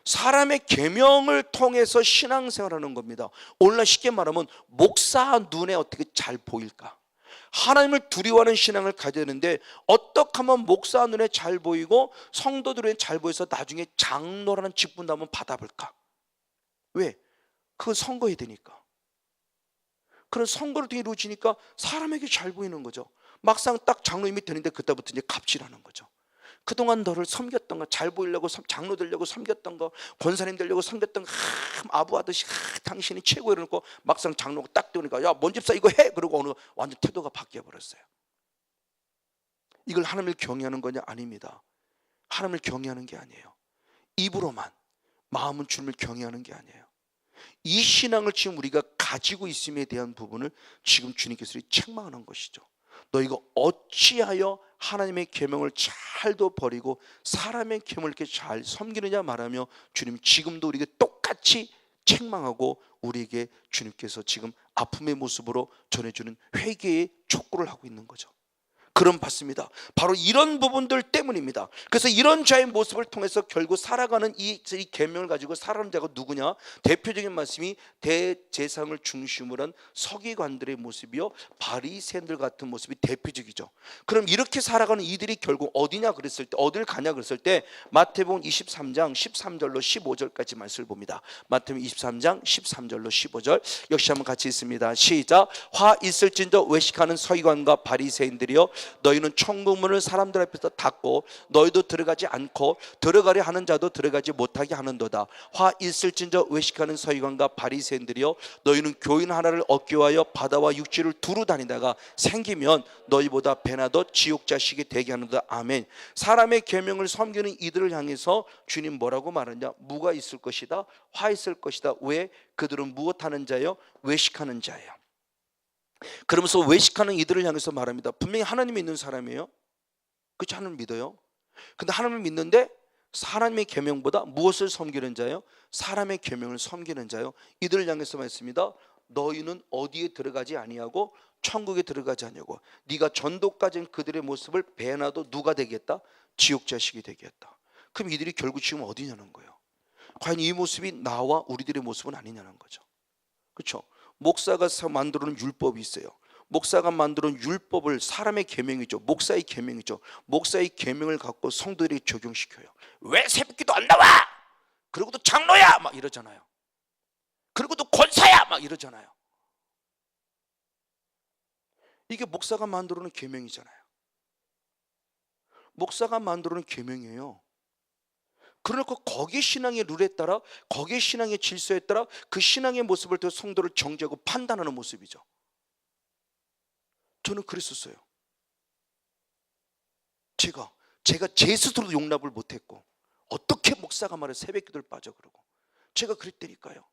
사람의 계명을 통해서 신앙생활하는 겁니다. 오늘날 쉽게 말하면 목사 눈에 어떻게 잘 보일까? 하나님을 두려워하는 신앙을 가져야 되는데 어떻게 하면 목사 눈에 잘 보이고 성도들 눈에 잘 보여서 나중에 장로라는 직분도 한번 받아볼까? 왜? 그거 선거해야 되니까. 그런 선거를 통해 이루어지니까 사람에게 잘 보이는 거죠. 막상 딱 장로님이 되는데 그때부터 이제 갑질하는 거죠. 그동안 너를 섬겼던 거, 잘 보이려고 장로 되려고 섬겼던 거, 권사님 되려고 섬겼던 거, 아부하듯이 당신이 최고 이러놓고 막상 장로가 딱 되니까 야, 뭔 집사 이거 해? 그러고 어느 완전 태도가 바뀌어 버렸어요. 이걸 하나님을 경외하는 거냐? 아닙니다. 하나님을 경외하는 게 아니에요. 입으로만, 마음은 주님을 경외하는 게 아니에요. 이 신앙을 지금 우리가 가지고 있음에 대한 부분을 지금 주님께서 책망하는 것이죠. 너희가 어찌하여 하나님의 계명을 잘도 버리고 사람의 계명을 이렇게 잘 섬기느냐 말하며 주님 지금도 우리에게 똑같이 책망하고 우리에게 주님께서 지금 아픔의 모습으로 전해주는 회개의 촉구를 하고 있는 거죠. 그럼 받습니다. 바로 이런 부분들 때문입니다. 그래서 이런 자의 모습을 통해서 결국 살아가는 이 계명을 가지고 살아가는 자가 누구냐? 대표적인 말씀이 대제사장을 중심으로 한 서기관들의 모습이요, 바리새인들 같은 모습이 대표적이죠. 그럼 이렇게 살아가는 이들이 결국 어디냐 그랬을 때, 어딜 가냐 그랬을 때 마태복음 23장 13절로 15절까지 말씀을 봅니다. 마태복음 23장 13절로 15절 역시 한번 같이 있습니다. 시작. 화 있을진저 외식하는 서기관과 바리새인들이여, 너희는 천국문을 사람들 앞에서 닫고 너희도 들어가지 않고 들어가려 하는 자도 들어가지 못하게 하는도다. 화 있을진저 외식하는 서기관과 바리새인들이여, 너희는 교인 하나를 얻기 위하여 바다와 육지를 두루 다니다가 생기면 너희보다 배나 더 지옥 자식이 되게 하는도다. 아멘. 사람의 계명을 섬기는 이들을 향해서 주님 뭐라고 말하냐? 무가 있을 것이다, 화 있을 것이다. 왜? 그들은 무엇하는 자요? 외식하는 자예요. 그러면서 외식하는 이들을 향해서 말합니다. 분명히 하나님이 있는 사람이에요. 그렇죠? 하나님 믿어요. 근데 하나님을 믿는데 사람의 계명보다 무엇을 섬기는 자요? 사람의 계명을 섬기는 자요. 이들을 향해서 말했습니다. 너희는 어디에 들어가지 아니하고 천국에 들어가지 아니하고, 네가 전도까지 그들의 모습을 배나도 누가 되겠다? 지옥 자식이 되겠다. 그럼 이들이 결국 지금 어디냐는 거예요. 과연 이 모습이 나와 우리들의 모습은 아니냐는 거죠. 그렇죠? 목사가 만들어놓은 율법이 있어요. 목사가 만들어놓은 율법을, 사람의 계명이죠, 목사의 계명이죠. 목사의 계명을 갖고 성도들이 적용시켜요. 왜 새벽기도 안 나와? 그리고 또 장로야 막 이러잖아요. 그리고 또 권사야 막 이러잖아요. 이게 목사가 만들어놓은 계명이잖아요. 목사가 만들어놓은 계명이에요. 그러니까 거기에 신앙의 룰에 따라, 거기에 신앙의 질서에 따라 그 신앙의 모습을 통해 성도를 정죄하고 판단하는 모습이죠. 저는 그랬었어요. 제가 제 스스로도 용납을 못했고, 어떻게 목사가 말해 새벽기도를 빠져 그러고, 제가 그랬다니까요.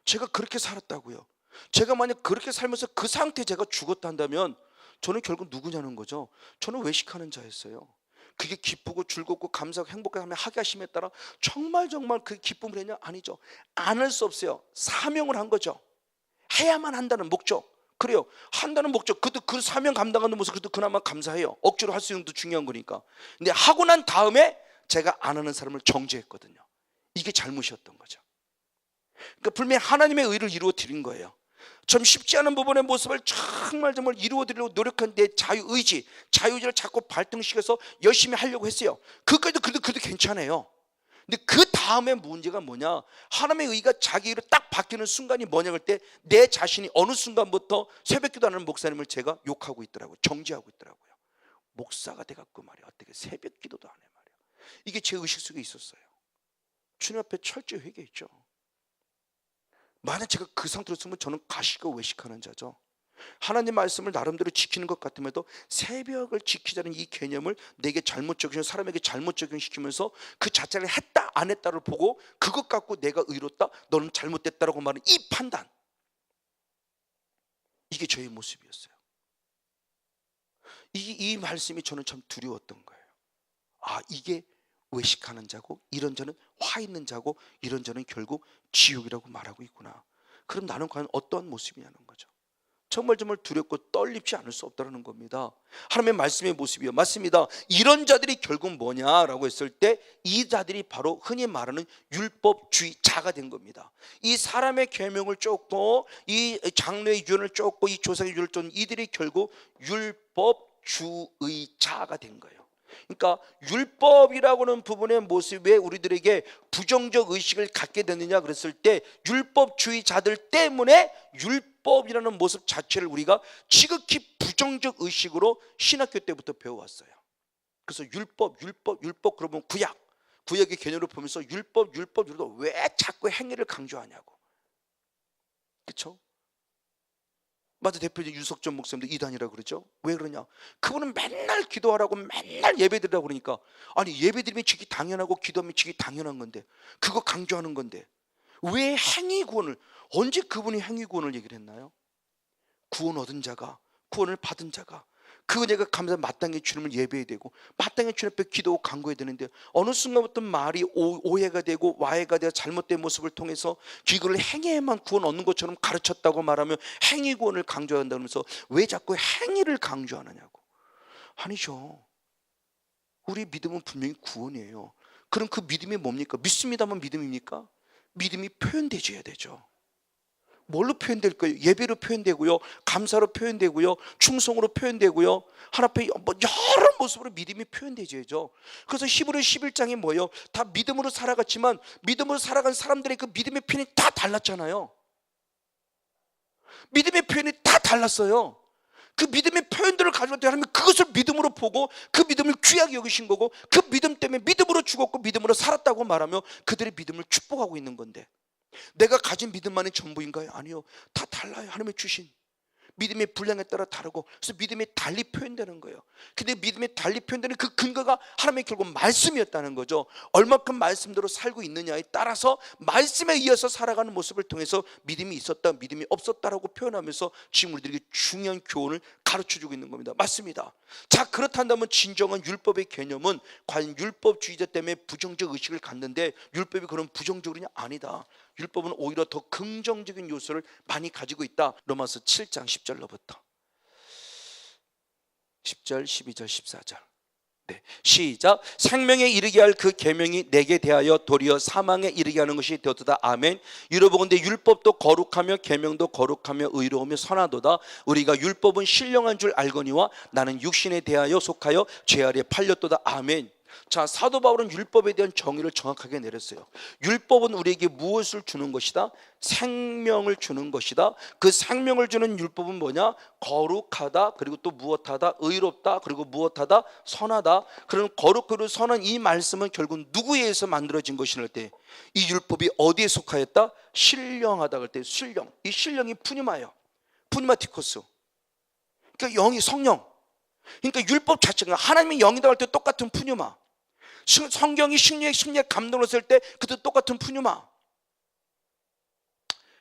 제가 그렇게 살았다고요. 제가 만약 그렇게 살면서 그 상태에 제가 죽었다 한다면 저는 결국 누구냐는 거죠. 저는 외식하는 자였어요. 그게 기쁘고 즐겁고 감사하고 행복하면 하게 하심에 따라 정말 그 기쁨을 했냐? 아니죠. 안 할 수 없어요. 사명을 한 거죠. 해야만 한다는 목적. 그래요. 한다는 목적. 그 사명 감당하는 모습, 그것도 그나마 감사해요. 억지로 할 수 있는 것도 중요한 거니까. 근데 하고 난 다음에 제가 안 하는 사람을 정죄했거든요. 이게 잘못이었던 거죠. 그러니까 분명히 하나님의 의를 이루어 드린 거예요. 좀 쉽지 않은 부분의 모습을 정말 이루어 드리려고 노력한 내 자유의지, 자유의지를 자꾸 발동시켜서 열심히 하려고 했어요. 그것까지도 그래도 괜찮아요. 근데 그 다음에 문제가 뭐냐? 하나님의 의가 자기 의로 딱 바뀌는 순간이 뭐냐 할 때, 내 자신이 어느 순간부터 새벽기도 안 하는 목사님을 제가 욕하고 있더라고요. 정죄하고 있더라고요. 목사가 돼갖고 말이야, 어떻게 새벽기도도 안 해 말이야. 이게 제 의식 속에 있었어요. 주님 앞에 철저히 회개했죠. 만약 제가 그 상태로 있으면 저는 가시고 외식하는 자죠. 하나님 말씀을 나름대로 지키는 것 같음에도 새벽을 지키자는 이 개념을 내게 잘못 적용, 사람에게 잘못 적용시키면서 그 자체를 했다 안 했다를 보고 그것 갖고 내가 의롭다, 너는 잘못됐다라고 말하는 이 판단, 이게 저의 모습이었어요. 이 말씀이 저는 참 두려웠던 거예요. 아, 이게 외식하는 자고, 이런 자는 화 있는 자고, 이런 자는 결국 지옥이라고 말하고 있구나. 그럼 나는 과연 어떠한 모습이냐는 거죠. 정말 두렵고 떨립지 않을 수 없다는 겁니다. 하나님의 말씀의 모습이요. 맞습니다. 이런 자들이 결국 뭐냐라고 했을 때, 이 자들이 바로 흔히 말하는 율법주의자가 된 겁니다. 이 사람의 계명을 쫓고, 이 장로의 유언을 쫓고, 이 조상의 유언을 쫓는 이들이 결국 율법주의자가 된 거예요. 그러니까 율법이라고 하는 부분의 모습에 우리들에게 부정적 의식을 갖게 되느냐 그랬을 때, 율법주의자들 때문에 율법이라는 모습 자체를 우리가 지극히 부정적 의식으로 신학교 때부터 배워왔어요. 그래서 율법 그러면 구약의 개념을 보면서 율법 왜 자꾸 행위를 강조하냐고. 그렇죠? 맞아, 대표적인 유석전 목사님도 이단이라고 그러죠. 왜 그러냐? 그분은 맨날 기도하라고, 맨날 예배드리라고 그러니까, 아니 예배드리면 지기 당연하고 기도하면 지기 당연한 건데, 그거 강조하는 건데 왜 행위 구원을, 언제 그분이 행위 구원을 얘기를 했나요? 구원 얻은 자가, 구원을 받은 자가 그 은혜가 감사 마땅히 주님을 예배해야 되고 마땅히 주님 앞에 기도하고 간구해야 되는데 어느 순간부터 말이 오해가 되고 와해가 되어 잘못된 모습을 통해서 기구를 행위에만 구원 얻는 것처럼 가르쳤다고 말하며 행위 구원을 강조한다면서 왜 자꾸 행위를 강조하느냐고. 아니죠. 우리 믿음은 분명히 구원이에요. 그럼 그 믿음이 뭡니까? 믿습니다만 믿음입니까? 믿음이 표현되어야 되죠. 뭘로 표현될 거예요? 예배로 표현되고요, 감사로 표현되고요, 충성으로 표현되고요, 하나님 앞에 여러 모습으로 믿음이 표현되죠. 그래서 히브리 11장이 뭐예요? 다 믿음으로 살아갔지만 믿음으로 살아간 사람들의 그 믿음의 표현이 다 달랐잖아요. 믿음의 표현이 다 달랐어요. 그 믿음의 표현들을 가지고 하나님은 그것을 믿음으로 보고 그 믿음을 귀하게 여기신 거고 그 믿음 때문에 믿음으로 죽었고 믿음으로 살았다고 말하며 그들의 믿음을 축복하고 있는 건데, 내가 가진 믿음만이 전부인가요? 아니요. 다 달라요. 하나님의 주신 믿음의 분량에 따라 다르고, 그래서 믿음이 달리 표현되는 거예요. 근데 믿음이 달리 표현되는 그 근거가 하나님의 결국 말씀이었다는 거죠. 얼마큼 말씀대로 살고 있느냐에 따라서 말씀에 의해서 살아가는 모습을 통해서 믿음이 있었다, 믿음이 없었다라고 표현하면서 지금 우리들에게 중요한 교훈을 가르쳐주고 있는 겁니다. 맞습니다. 자, 그렇다면 진정한 율법의 개념은 과연 율법주의자 때문에 부정적 의식을 갖는데 율법이 그런 부정적이냐? 아니다. 율법은 오히려 더 긍정적인 요소를 많이 가지고 있다. 로마서 7장 10절로부터 10절, 12절, 14절. 네, 시작. 생명에 이르게 할 그 계명이 내게 대하여 도리어 사망에 이르게 하는 것이 되었도다. 아멘. 이러보건대 율법도 거룩하며 계명도 거룩하며 의로우며 선하도다. 우리가 율법은 신령한 줄 알거니와 나는 육신에 대하여 속하여 죄 아래 팔렸도다. 아멘. 자, 사도 바울은 율법에 대한 정의를 정확하게 내렸어요. 율법은 우리에게 무엇을 주는 것이다? 생명을 주는 것이다. 그 생명을 주는 율법은 뭐냐? 거룩하다, 그리고 또 무엇하다? 의롭다, 그리고 무엇하다? 선하다. 그런 거룩하고 선한 이 말씀은 결국 누구에 의해서 만들어진 것이냐 할 때 이 율법이 어디에 속하였다? 신령하다 할 때 신령, 이 신령이 푸니마예요. 푸니마티코스, 그러니까 영이 성령. 그러니까 율법 자체가 하나님의 영이다 할 때 똑같은 푸뉴마, 성경이 심리에 감동을 쓸 때 그것도 똑같은 푸뉴마.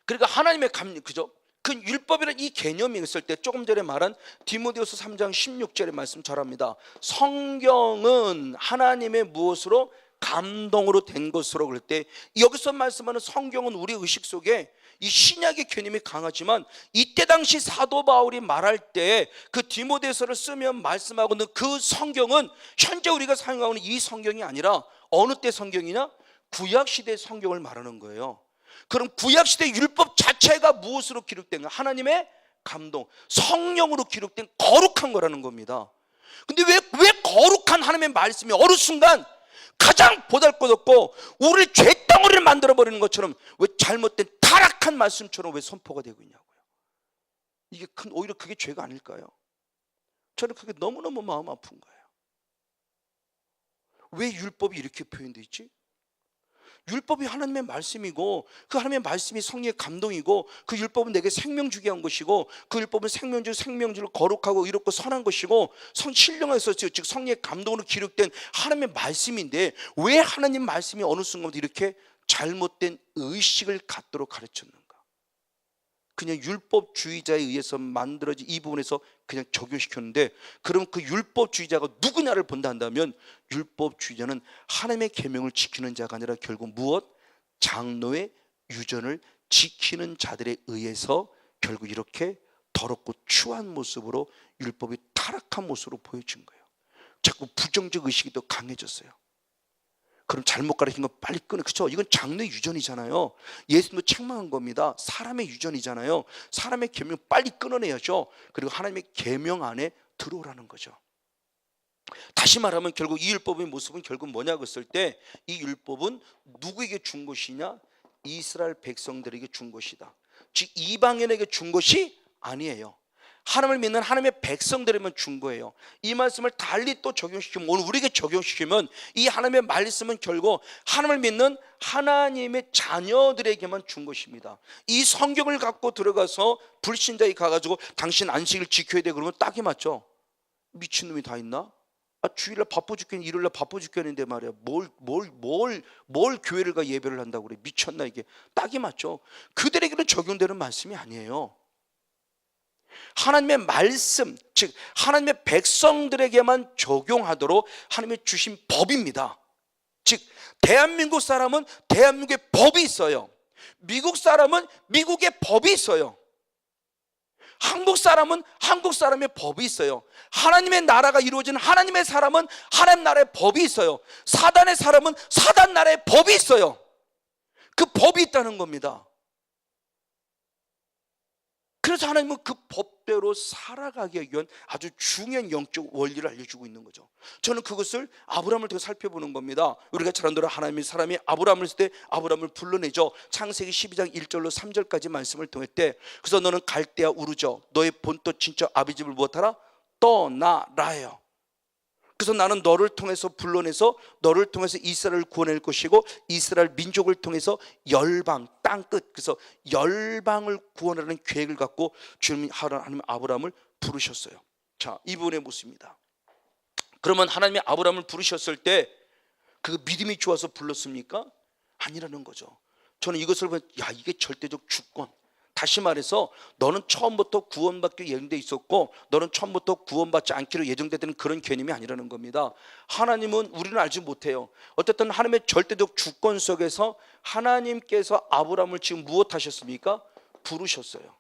그러니까 하나님의 그죠? 그 율법이라는 이 개념이 있을 때 조금 전에 말한 디모데후서 3장 16절의 말씀 잘합니다. 성경은 하나님의 무엇으로? 감동으로 된 것으로. 그럴 때 여기서 말씀하는 성경은 우리 의식 속에 이 신약의 개념이 강하지만 이때 당시 사도 바울이 말할 때 그 디모데서를 쓰면 말씀하고는 그 성경은 현재 우리가 사용하고 있는 이 성경이 아니라 어느 때 성경이냐? 구약시대 성경을 말하는 거예요. 그럼 구약시대 율법 자체가 무엇으로 기록된 거? 하나님의 감동, 성령으로 기록된 거룩한 거라는 겁니다. 근데 왜 거룩한 하나님의 말씀이 어느 순간 가장 보잘것없고 우리를 죄덩어리를 만들어버리는 것처럼 왜 잘못된 타락한 말씀처럼 왜 선포가 되고 있냐고요. 이게 오히려 그게 죄가 아닐까요? 저는 그게 너무너무 마음 아픈 거예요. 왜 율법이 이렇게 표현되어 있지? 율법이 하나님의 말씀이고 그 하나님의 말씀이 성령의 감동이고 그 율법은 내게 생명 주게 한 것이고 그 율법은 생명주를 거룩하고 의롭고 선한 것이고 신령해서 즉 성령의 감동으로 기록된 하나님의 말씀인데 왜 하나님 말씀이 어느 순간부터 이렇게 잘못된 의식을 갖도록 가르쳤는가? 그냥 율법주의자에 의해서 만들어진 이 부분에서 그냥 적용시켰는데, 그럼 그 율법주의자가 누구냐를 본다 한다면 율법주의자는 하나님의 계명을 지키는 자가 아니라 결국 무엇? 장로의 유전을 지키는 자들에 의해서 결국 이렇게 더럽고 추한 모습으로 율법이 타락한 모습으로 보여진 거예요. 자꾸 부정적 의식이 더 강해졌어요. 그럼 잘못 가르친 거 빨리 끊어. 그렇죠? 이건 장로의 유전이잖아요. 예수님도 책망한 겁니다. 사람의 유전이잖아요. 사람의 계명 빨리 끊어내야죠. 그리고 하나님의 계명 안에 들어오라는 거죠. 다시 말하면 결국 이 율법의 모습은 결국 뭐냐고 했을 때 이 율법은 누구에게 준 것이냐? 이스라엘 백성들에게 준 것이다. 즉 이방인에게 준 것이 아니에요. 하나님을 믿는 하나님의 백성들에게만 준 거예요. 이 말씀을 달리 또 적용시키면, 오늘 우리에게 적용시키면 이 하나님의 말씀은 결국 하나님을 믿는 하나님의 자녀들에게만 준 것입니다. 이 성경을 갖고 들어가서 불신자에 가가지고 당신 안식일 지켜야 돼 그러면 딱이 맞죠? 미친놈이 다 있나? 주일날 바빠 죽겠는데, 일요일날 바빠 죽겠는데 말이야 뭘 교회를 가 예배를 한다고 그래? 미쳤나 이게? 딱이 맞죠? 그들에게는 적용되는 말씀이 아니에요. 하나님의 말씀, 즉 하나님의 백성들에게만 적용하도록 하나님의 주신 법입니다. 즉 대한민국 사람은 대한민국의 법이 있어요. 미국 사람은 미국의 법이 있어요. 한국 사람은 한국 사람의 법이 있어요. 하나님의 나라가 이루어지는 하나님의 사람은 하나님 나라의 법이 있어요. 사단의 사람은 사단 나라의 법이 있어요. 그 법이 있다는 겁니다. 그래서 하나님은 그 법대로 살아가기 위한 아주 중요한 영적 원리를 알려주고 있는 거죠. 저는 그것을 아브라함을 통해 살펴보는 겁니다. 우리가 잘 아는 대로 하나님의 사람이 아브라함을 했을 때 아브라함을 불러내죠. 창세기 12장 1절로 3절까지 말씀을 통했대. 그래서 너는 갈대아 우르죠. 너의 본토 친척 아비 집을 무엇하라? 떠나라요. 그래서 나는 너를 통해서 불러내서 너를 통해서 이스라엘을 구원할 것이고 이스라엘 민족을 통해서 열방 땅끝, 그래서 열방을 구원하는 계획을 갖고 주님 하나님 아브라함을 부르셨어요. 자, 이 부분의 모습입니다. 그러면 하나님이 아브라함을 부르셨을 때 그 믿음이 좋아서 불렀습니까? 아니라는 거죠. 저는 이것을 보면 이게 절대적 주권, 다시 말해서 너는 처음부터 구원받기로 예정되어 있었고 너는 처음부터 구원받지 않기로 예정되는 그런 개념이 아니라는 겁니다. 하나님은 우리는 알지 못해요. 어쨌든 하나님의 절대적 주권 속에서 하나님께서 아브라함을 지금 무엇하셨습니까? 부르셨어요.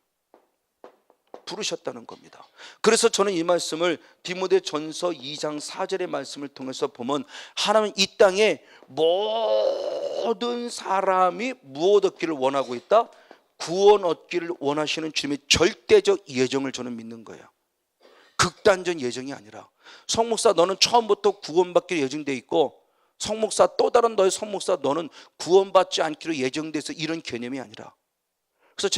부르셨다는 겁니다. 그래서 저는 이 말씀을 디모데전서 2장 4절의 말씀을 통해서 보면 하나님은 이 땅에 모든 사람이 무엇 얻기를 원하고 있다? 구원 얻기를 원하시는 주님의 절대적 예정을 저는 믿는 거예요. 극단적 예정이 아니라 성목사 너는 처음부터 구원받기로 예정되어 있고 성목사 또 다른 너의 성목사 너는 구원받지 않기로 예정돼서 이런 개념이 아니라, 그래서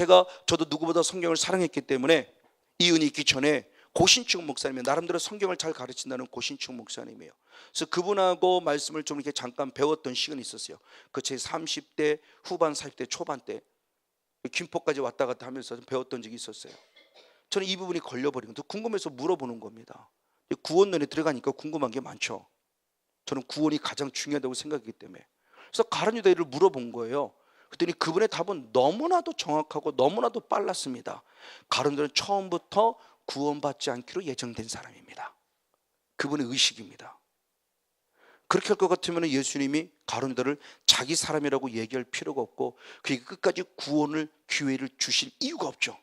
저도 누구보다 성경을 사랑했기 때문에 이 은혜 있기 전에 고신축 목사님이 나름대로 성경을 잘 가르친다는 고신축 목사님이에요. 그래서 그분하고 말씀을 좀 이렇게 잠깐 배웠던 시간이 있었어요. 그 제 30대 후반 40대 초반 때 김포까지 왔다 갔다 하면서 배웠던 적이 있었어요. 저는 이 부분이 걸려버린 건데 궁금해서 물어보는 겁니다. 구원론에 들어가니까 궁금한 게 많죠. 저는 구원이 가장 중요하다고 생각하기 때문에. 그래서 가룟 유다인을 물어본 거예요. 그랬더니 그분의 답은 너무나도 정확하고 너무나도 빨랐습니다. 가룟 유다는 처음부터 구원받지 않기로 예정된 사람입니다. 그분의 의식입니다. 그렇게 할 것 같으면 예수님이 가룟 유다를 자기 사람이라고 얘기할 필요가 없고 그에게 끝까지 구원을 기회를 주실 이유가 없죠.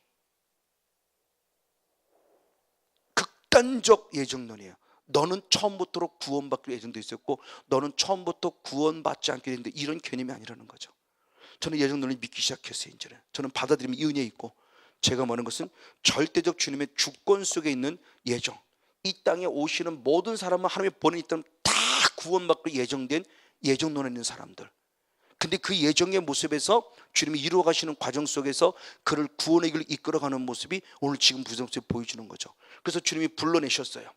극단적 예정론이에요. 너는 처음부터 구원받기로 예정되어 있었고 너는 처음부터 구원받지 않게 되는데 이런 개념이 아니라는 거죠. 저는 예정론을 믿기 시작했어요. 이제는 저는 받아들이면 이 은혜 있고, 제가 말하는 것은 절대적 주님의 주권 속에 있는 예정, 이 땅에 오시는 모든 사람은 하나님의 본에 있던 다 구원받기로 예정된 예정론에 있는 사람들. 근데 그 예정의 모습에서 주님이 이루어가시는 과정 속에서 그를 구원의 길을 이끌어가는 모습이 오늘 지금 부정적으로 보여주는 거죠. 그래서 주님이 불러내셨어요.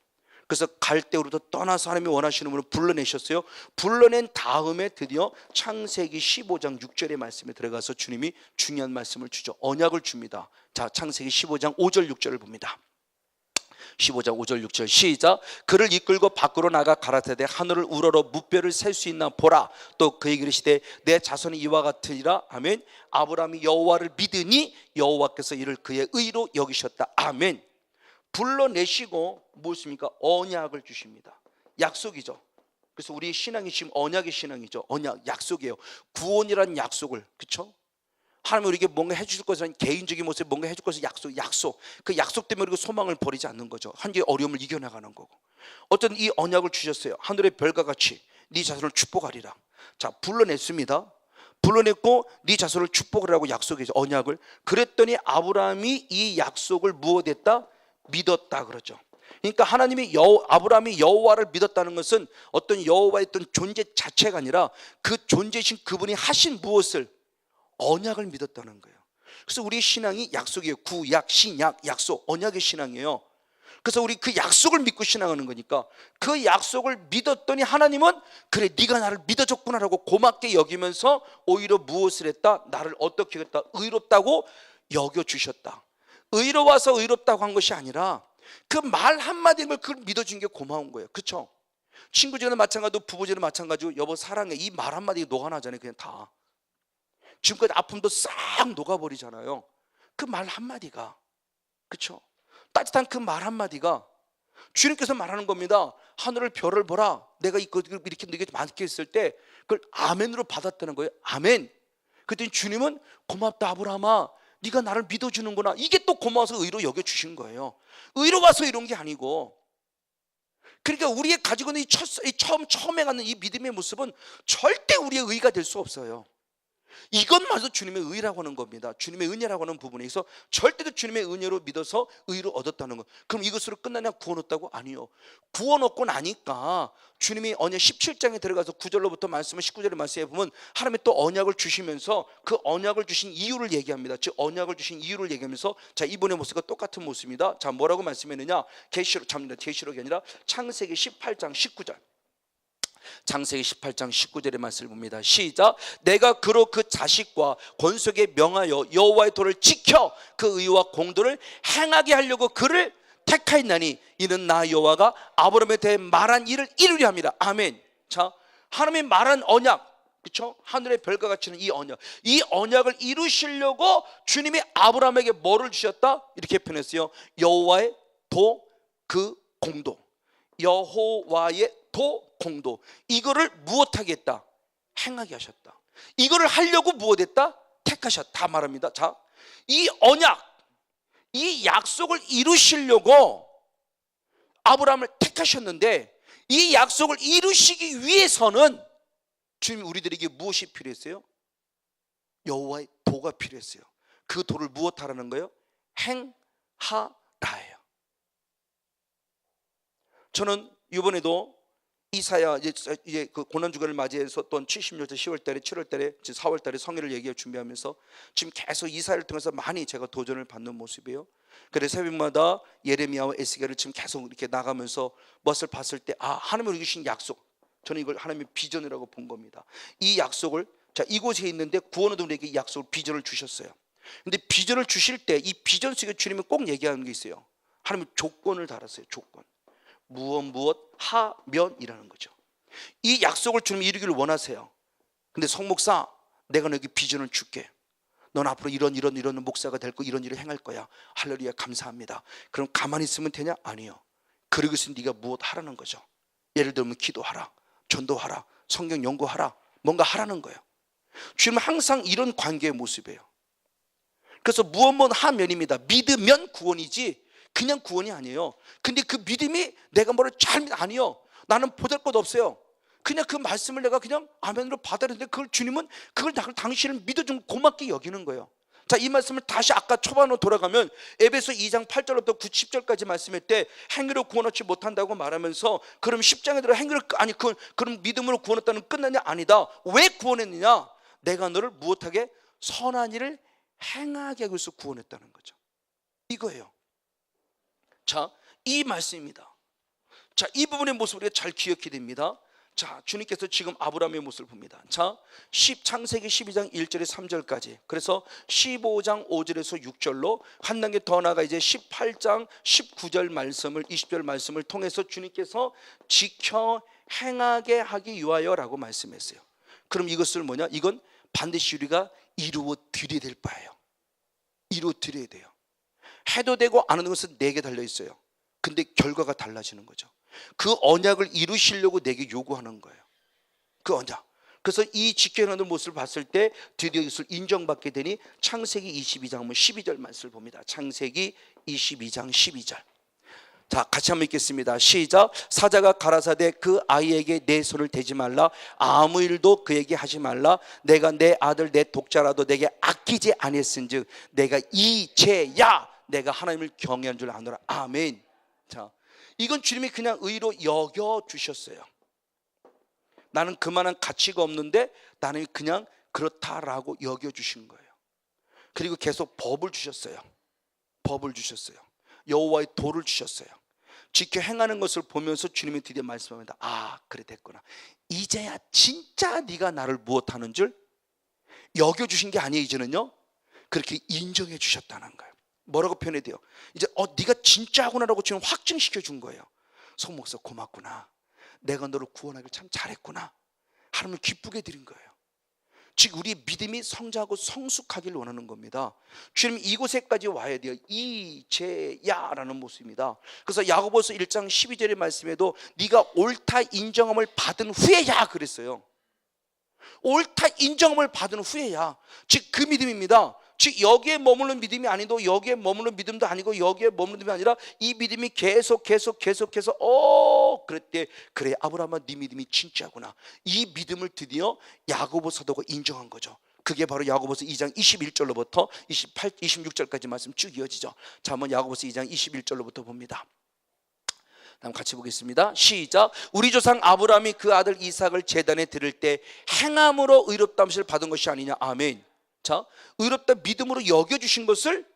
그래서 갈대우로부터 떠나서 하나님이 원하시는 분을 불러내셨어요. 불러낸 다음에 드디어 창세기 15장 6절의 말씀에 들어가서 주님이 중요한 말씀을 주죠. 언약을 줍니다. 자, 창세기 15장 5절 6절을 봅니다. 15장 5절 6절 시작. 그를 이끌고 밖으로 나가 가라사대 하늘을 우러러 무뼈를 셀 수 있나 보라. 또 그에게 이르시되 내 자손이 이와 같으리라. 아멘. 아브라함이 여호와를 믿으니 여호와께서 이를 그의 의로 여기셨다. 아멘. 불러내시고 무엇입니까? 언약을 주십니다. 약속이죠. 그래서 우리 신앙이 지금 언약의 신앙이죠. 언약, 약속이에요. 구원이라는 약속을, 그렇죠? 하나님 우리에게 뭔가 해주실 것은 개인적인 모습에 뭔가 해줄 것은 약속. 그 약속 때문에 우리가 소망을 버리지 않는 거죠. 한계의 어려움을 이겨나가는 거고. 어쨌든 이 언약을 주셨어요. 하늘의 별과 같이 네 자손을 축복하리라. 자, 불러냈습니다. 불러냈고 네 자손을 축복하라고 약속해서 언약을. 그랬더니 아브라함이 이 약속을 무엇했다? 믿었다 그러죠. 그러니까 하나님이 아브라함이 여호와를 믿었다는 것은 어떤 여호와의 어떤 존재 자체가 아니라 그 존재이신 그분이 하신 무엇을? 언약을 믿었다는 거예요. 그래서 우리의 신앙이 약속이에요. 구약, 신약, 약속, 언약의 신앙이에요. 그래서 우리 그 약속을 믿고 신앙하는 거니까 그 약속을 믿었더니 하나님은 그래 네가 나를 믿어줬구나라고 고맙게 여기면서 오히려 무엇을 했다? 나를 어떻게 했다? 의롭다고 여겨주셨다. 의로워서 의롭다고 한 것이 아니라 그 말 한마디인 걸 그걸 믿어준 게 고마운 거예요. 그렇죠? 친구 중에는 마찬가지고 부부 중에는 마찬가지고 여보 사랑해 이 말 한마디가 녹아나잖아요. 그냥 다 지금까지 아픔도 싹 녹아버리잖아요. 그 말 한마디가, 그렇죠? 따뜻한 그 말 한마디가 주님께서 말하는 겁니다. 하늘을 별을 보라. 내가 이렇게 네게 많게 했을 때 그걸 아멘으로 받았다는 거예요. 아멘. 그랬더니 주님은 고맙다 아브라함아, 네가 나를 믿어주는구나. 이게 또 고마워서 의로 여겨주신 거예요. 의로워서 이런 게 아니고. 그러니까 우리의 가지고 있는 처음에 갖는 이 믿음의 모습은 절대 우리의 의가 될 수 없어요. 이것마저 주님의 의라고 하는 겁니다. 주님의 은혜라고 하는 부분에서 절대로 주님의 은혜로 믿어서 의를 얻었다는 것. 그럼 이것으로 끝나냐? 구원 얻다고? 아니요. 구원 얻고 나니까 주님이 언약 17장에 들어가서 9절로부터 말씀을 19절의 말씀에 보면 하나님이 또 언약을 주시면서 그 언약을 주신 이유를 얘기합니다. 즉 언약을 주신 이유를 얘기하면서 자, 이번의 모습과 똑같은 모습입니다. 자, 뭐라고 말씀했느냐? 계시록이 아니라 창세기 18장 19절. 창세기 18장 19절의 말씀을 봅니다. 시작. 내가 그로 그 자식과 권속에 명하여 여호와의 도를 지켜 그 의와 공도를 행하게 하려고 그를 택하였나니 이는 나 여호와가 아브라함에 대해 말한 일을 이루려 함이라. 아멘. 자, 하나님이 말한 언약, 그렇죠? 하늘의 별과 같이는 이 언약을 이루시려고 주님이 아브라함에게 뭐를 주셨다? 이렇게 표현했어요. 여호와의 도, 그 공도. 여호와의 도, 공도. 이거를 무엇하겠다? 행하게 하셨다. 이거를 하려고 무엇했다? 택하셨다 말합니다. 자, 이 언약, 이 약속을 이루시려고 아브라함을 택하셨는데 이 약속을 이루시기 위해서는 주님이 우리들에게 무엇이 필요했어요? 여호와의 도가 필요했어요. 그 도를 무엇하라는 거예요? 행하라예요. 저는 이번에도 이사야 이제 그 고난주간을 맞이했었던 70년대 10월달에 7월달에 4월달에 성회를 얘기해 준비하면서 지금 계속 이사야를 통해서 많이 제가 도전을 받는 모습이에요. 그래서 새벽마다 예레미야와 에스겔을 지금 계속 이렇게 나가면서 무엇을 봤을 때 하나님이 우리에게 주신 약속, 저는 이걸 하나님의 비전이라고 본 겁니다. 이 약속을 자 이곳에 있는데 구원의 우리에게 이 약속을 비전을 주셨어요. 근데 비전을 주실 때 이 비전 속에 주님이 꼭 얘기하는 게 있어요. 하나님이 조건을 달았어요. 조건. 무엇 하면이라는 거죠. 이 약속을 주님이 이루기를 원하세요. 근데 성목사, 내가 너에게 비전을 줄게. 넌 앞으로 이런 목사가 될 거, 이런 일을 행할 거야. 할렐루야, 감사합니다. 그럼 가만히 있으면 되냐? 아니요. 그러기 위해서 네가 무엇 하라는 거죠. 예를 들면 기도하라, 전도하라, 성경 연구하라, 뭔가 하라는 거예요. 주님은 항상 이런 관계의 모습이에요. 그래서 무엇 하면입니다. 믿으면 구원이지 그냥 구원이 아니에요. 근데 그 믿음이 내가 뭐를 아니요. 나는 보잘것 없어요. 그냥 그 말씀을 내가 그냥 아멘으로 받아들였는데 그걸 주님은 그걸 당신을 믿어준 고맙게 여기는 거예요. 자, 이 말씀을 다시 아까 초반으로 돌아가면 에베소 2장 8절부터 9, 10절까지 말씀할 때 행위로 구원 얻지 못한다고 말하면서 그럼 10장에 들어 행위로 그럼 믿음으로 구원 얻다는 끝나냐? 아니다. 왜 구원했느냐? 내가 너를 무엇하게? 선한 일을 행하게 하기 위해서 구원했다는 거죠. 이거예요. 자, 이 말씀입니다. 자, 이 부분의 모습을 우리가 잘 기억해야 됩니다. 자, 주님께서 지금 아브라함의 모습을 봅니다. 자, 창세기 12장 1절에 3절까지. 그래서 15장 5절에서 6절로 한 단계 더 나아가 이제 18장 19절 말씀을 20절 말씀을 통해서 주님께서 지켜 행하게 하기 위하여라고 말씀했어요. 그럼 이것을 뭐냐? 이건 반드시 우리가 이루어 드려야 될 바예요. 이루어 드려야 돼요. 해도 되고 안 하는 것은 내게 달려 있어요. 근데 결과가 달라지는 거죠. 그 언약을 이루시려고 내게 요구하는 거예요. 그 언약. 그래서 이 지켜내는 모습을 봤을 때 드디어 이것을 인정받게 되니 창세기 22장 12절 말씀을 봅니다. 창세기 22장 12절. 자, 같이 한번 읽겠습니다. 시작. 사자가 가라사대 그 아이에게 내 손을 대지 말라. 아무 일도 그에게 하지 말라. 내가 내 아들 내 독자라도 내게 아끼지 아니했은즉 내가 이제야 내가 하나님을 경외하는 줄 아노라. 아멘. 자, 이건 주님이 그냥 의로 여겨 주셨어요. 나는 그만한 가치가 없는데 나는 그냥 그렇다라고 여겨 주신 거예요. 그리고 계속 법을 주셨어요. 법을 주셨어요. 여호와의 도를 주셨어요. 지켜 행하는 것을 보면서 주님이 드디어 말씀합니다. 그래 됐구나. 이제야 진짜 네가 나를 무엇하는 줄 여겨 주신 게 아니에요. 이제는요 그렇게 인정해 주셨다는 거예요. 뭐라고 표현해야 돼요? 이제 네가 진짜 하구나라고 지금 확증시켜 준 거예요. 송 목사 고맙구나. 내가 너를 구원하길 참 잘했구나. 하나님을 기쁘게 드린 거예요. 즉 우리 믿음이 성장하고 성숙하기를 원하는 겁니다. 주님 이곳에까지 와야 돼요. 이제야라는 모습입니다. 그래서 야고보서 1장 12절의 말씀에도 네가 옳다 인정함을 받은 후에야 그랬어요. 옳다 인정함을 받은 후에야, 즉 그 믿음입니다. 즉 여기에 머무는 믿음이 아니고 여기에 머무는 믿음도 아니고 여기에 머무는 믿음이 아니라 이 믿음이 계속해서 그랬대. 그래 아브라함아 네 믿음이 진짜구나. 이 믿음을 드디어 야고보 사도가 인정한 거죠. 그게 바로 야고보서 2장 21절로부터 26절까지 말씀 쭉 이어지죠. 자, 한번 야고보서 2장 21절로부터 봅니다. 다음 같이 보겠습니다. 시작. 우리 조상 아브라함이 그 아들 이삭을 제단에 드릴 때 행함으로 의롭다함을 받은 것이 아니냐. 아멘. 자, 의롭다 믿음으로 여겨주신 것을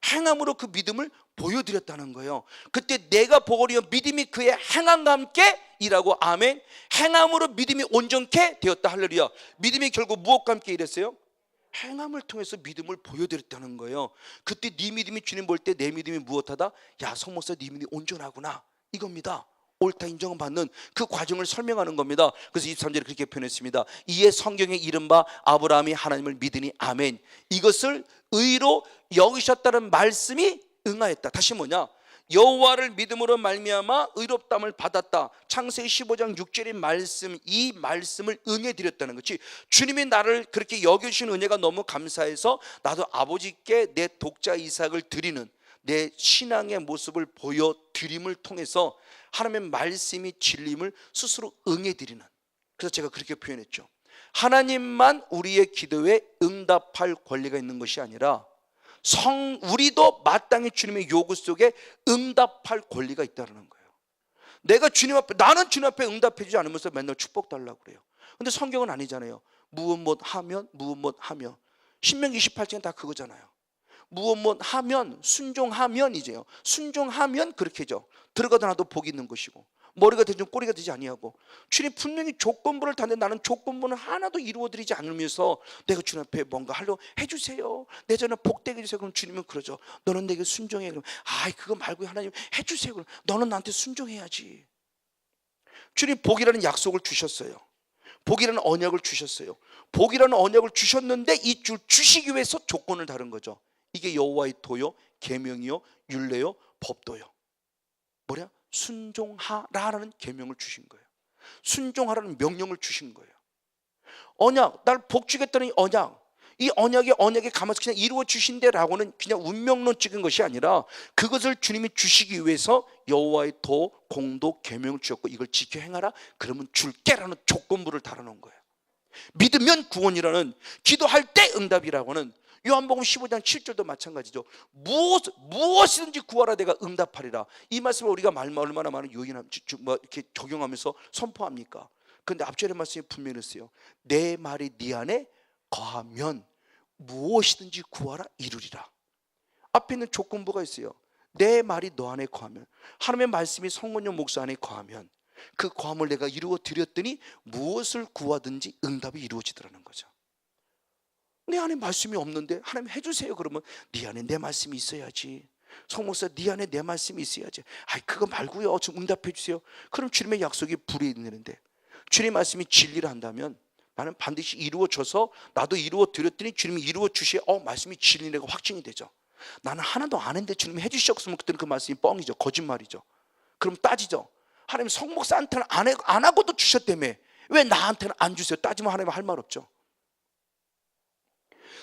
행함으로 그 믿음을 보여드렸다는 거예요. 그때 내가 보거니와 믿음이 그의 행함과 함께 일하고, 아멘. 행함으로 믿음이 온전케 되었다. 할렐루야. 믿음이 결국 무엇과 함께 일했어요? 행함을 통해서 믿음을 보여드렸다는 거예요. 그때 네 믿음이 주님 볼 때 내 믿음이 무엇하다? 야 성목사 네 믿음이 온전하구나, 이겁니다. 옳다 인정을 받는 그 과정을 설명하는 겁니다. 그래서 23절에 그렇게 표현했습니다. 이에 성경에 이른바 아브라함이 하나님을 믿으니, 아멘. 이것을 의로 여기셨다는 말씀이 응하였다. 다시 뭐냐? 여호와를 믿음으로 말미암아 의롭다함을 받았다. 창세기 15장 6절의 말씀, 이 말씀을 응해드렸다는 거지. 주님이 나를 그렇게 여겨주신 은혜가 너무 감사해서 나도 아버지께 내 독자 이삭을 드리는 내 신앙의 모습을 보여드림을 통해서 하나님의 말씀이 진림을 스스로 응해드리는, 그래서 제가 그렇게 표현했죠. 하나님만 우리의 기도에 응답할 권리가 있는 것이 아니라 우리도 마땅히 주님의 요구 속에 응답할 권리가 있다는 거예요. 내가 주님 앞에, 나는 주님 앞에 응답해 주지 않으면서 맨날 축복 달라고 그래요. 근데 성경은 아니잖아요. 무엇 하면 신명기 28장은 다 그거잖아요. 무엇 하면, 순종하면이제요. 순종하면 그렇게죠. 들어가다 나도 복이 있는 것이고 머리가 되지 꼬리가 되지 아니하고. 주님 분명히 조건부를 다는데 나는 조건부는 하나도 이루어드리지 않으면서 내가 주님 앞에 뭔가 하려고 해주세요, 내 전에 복되게 해주세요. 그럼 주님은 그러죠. 너는 내게 순종해. 그럼 그거 말고 하나님 해주세요. 그럼 너는 나한테 순종해야지. 주님 복이라는 약속을 주셨어요. 복이라는 언약을 주셨어요. 복이라는 언약을 주셨는데 이 줄 주시기 위해서 조건을 다른 거죠. 이게 여호와의 도요, 계명이요, 율례요, 법도요. 뭐냐? 순종하라라는 계명을 주신 거예요. 순종하라는 명령을 주신 거예요. 언약, 날 복 주겠다는 언약, 이 언약에 감아서 그냥 이루어 주신대라고는 그냥 운명론 찍은 것이 아니라 그것을 주님이 주시기 위해서 여호와의 도, 공도, 계명을 주셨고 이걸 지켜 행하라 그러면 줄게라는 조건부를 달아놓은 거예요. 믿으면 구원이라는, 기도할 때 응답이라고는 요한복음 15장 7절도 마찬가지죠. 무엇이든지 구하라 내가 응답하리라. 이 말씀을 우리가 얼마나 많은 이렇게 적용하면서 선포합니까? 그런데 앞절의 말씀이 분명히 있어요. 내 말이 네 안에 거하면 무엇이든지 구하라 이루리라. 앞에 있는 조건부가 있어요. 내 말이 너 안에 거하면, 하나님의 말씀이 성원용 목사 안에 거하면 그 거함을 내가 이루어 드렸더니 무엇을 구하든지 응답이 이루어지더라는 거죠. 내 안에 말씀이 없는데 하나님 해주세요 그러면 네 안에 내 말씀이 있어야지. 성목사 네 안에 내 말씀이 있어야지. 그거 말고요 좀 응답해 주세요. 그럼 주님의 약속이 불이익되는데, 주님의 말씀이 진리를 한다면 나는 반드시 이루어져서 나도 이루어 드렸더니 주님이 이루어 주시에 말씀이 진리라고 확증이 되죠. 나는 하나도 안 했는데 주님이 해주셨으면 그때는 그 말씀이 뻥이죠. 거짓말이죠. 그럼 따지죠. 하나님 성목사한테는 안 하고도 주셨다며 왜 나한테는 안 주세요? 따지면 하나님 할 말 없죠.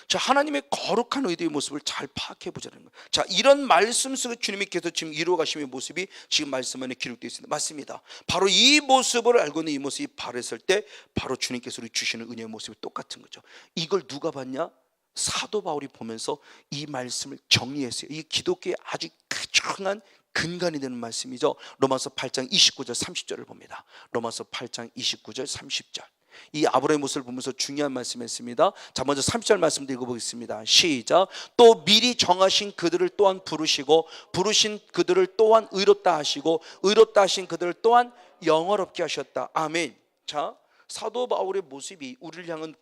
자, 하나님의 거룩한 의도의 모습을 잘 파악해 보자는 거예요. 자, 이런 말씀 속에 주님께서 지금 이루어 가심의 모습이 지금 말씀 안에 기록되어 있습니다. 맞습니다. 바로 이 모습을 알고 있는 이 모습이 바랬을 때 바로 주님께서 우리 주시는 은혜의 모습이 똑같은 거죠. 이걸 누가 봤냐? 사도 바울이 보면서 이 말씀을 정리했어요. 이 기독교의 아주 중요한 근간이 되는 말씀이죠. 로마서 8장 29절 30절을 봅니다. 로마서 8장 29절 30절. 이 아브라함의 모습을 보면서 중요한 말씀했습니다. 자, 먼저 30절 말씀도 읽어보겠습니다. 시작. 또 미리 정하신 그들을 또한 부르시고 부르신 그들을 또한 의롭다 하시고 의롭다 하신 그들을 또한 영화롭게 하셨다. 아멘. 자, 사도 바울의 모습이 우리를 향한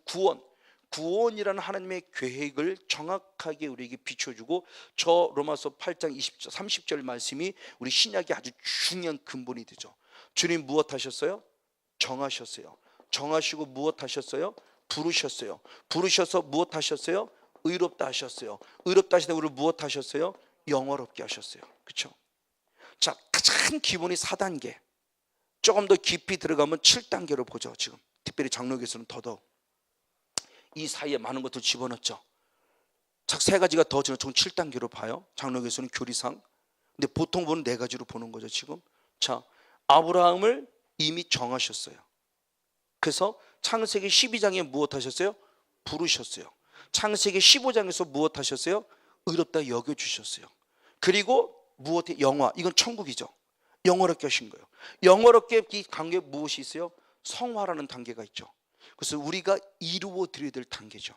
구원이라는 하나님의 계획을 정확하게 우리에게 비춰주고, 저 로마서 8장 20절 30절 말씀이 우리 신약의 아주 중요한 근본이 되죠. 주님 무엇 하셨어요? 정하셨어요. 정하시고 무엇 하셨어요? 부르셨어요. 부르셔서 무엇 하셨어요? 의롭다 하셨어요. 의롭다 하시다 우리를 무엇 하셨어요? 영화롭게 하셨어요. 그렇죠? 자, 가장 기본이 4단계. 조금 더 깊이 들어가면 7단계로 보죠. 지금 특별히 장로교에서는 더더욱 이 사이에 많은 것들 집어넣죠. 자, 3가지가 더 저는 총 7단계로 봐요. 장로교에서는 교리상. 근데 보통 보는 4가지로 보는 거죠. 지금 자, 아브라함을 이미 정하셨어요. 그래서 창세기 12장에 무엇 하셨어요? 부르셨어요. 창세기 15장에서 무엇 하셨어요? 의롭다 여겨주셨어요. 그리고 무엇에 영화, 이건 천국이죠. 영화롭게 하신 거예요. 영화롭게 이 관계에 무엇이 있어요? 성화라는 단계가 있죠. 그래서 우리가 이루어 드려야 될 단계죠.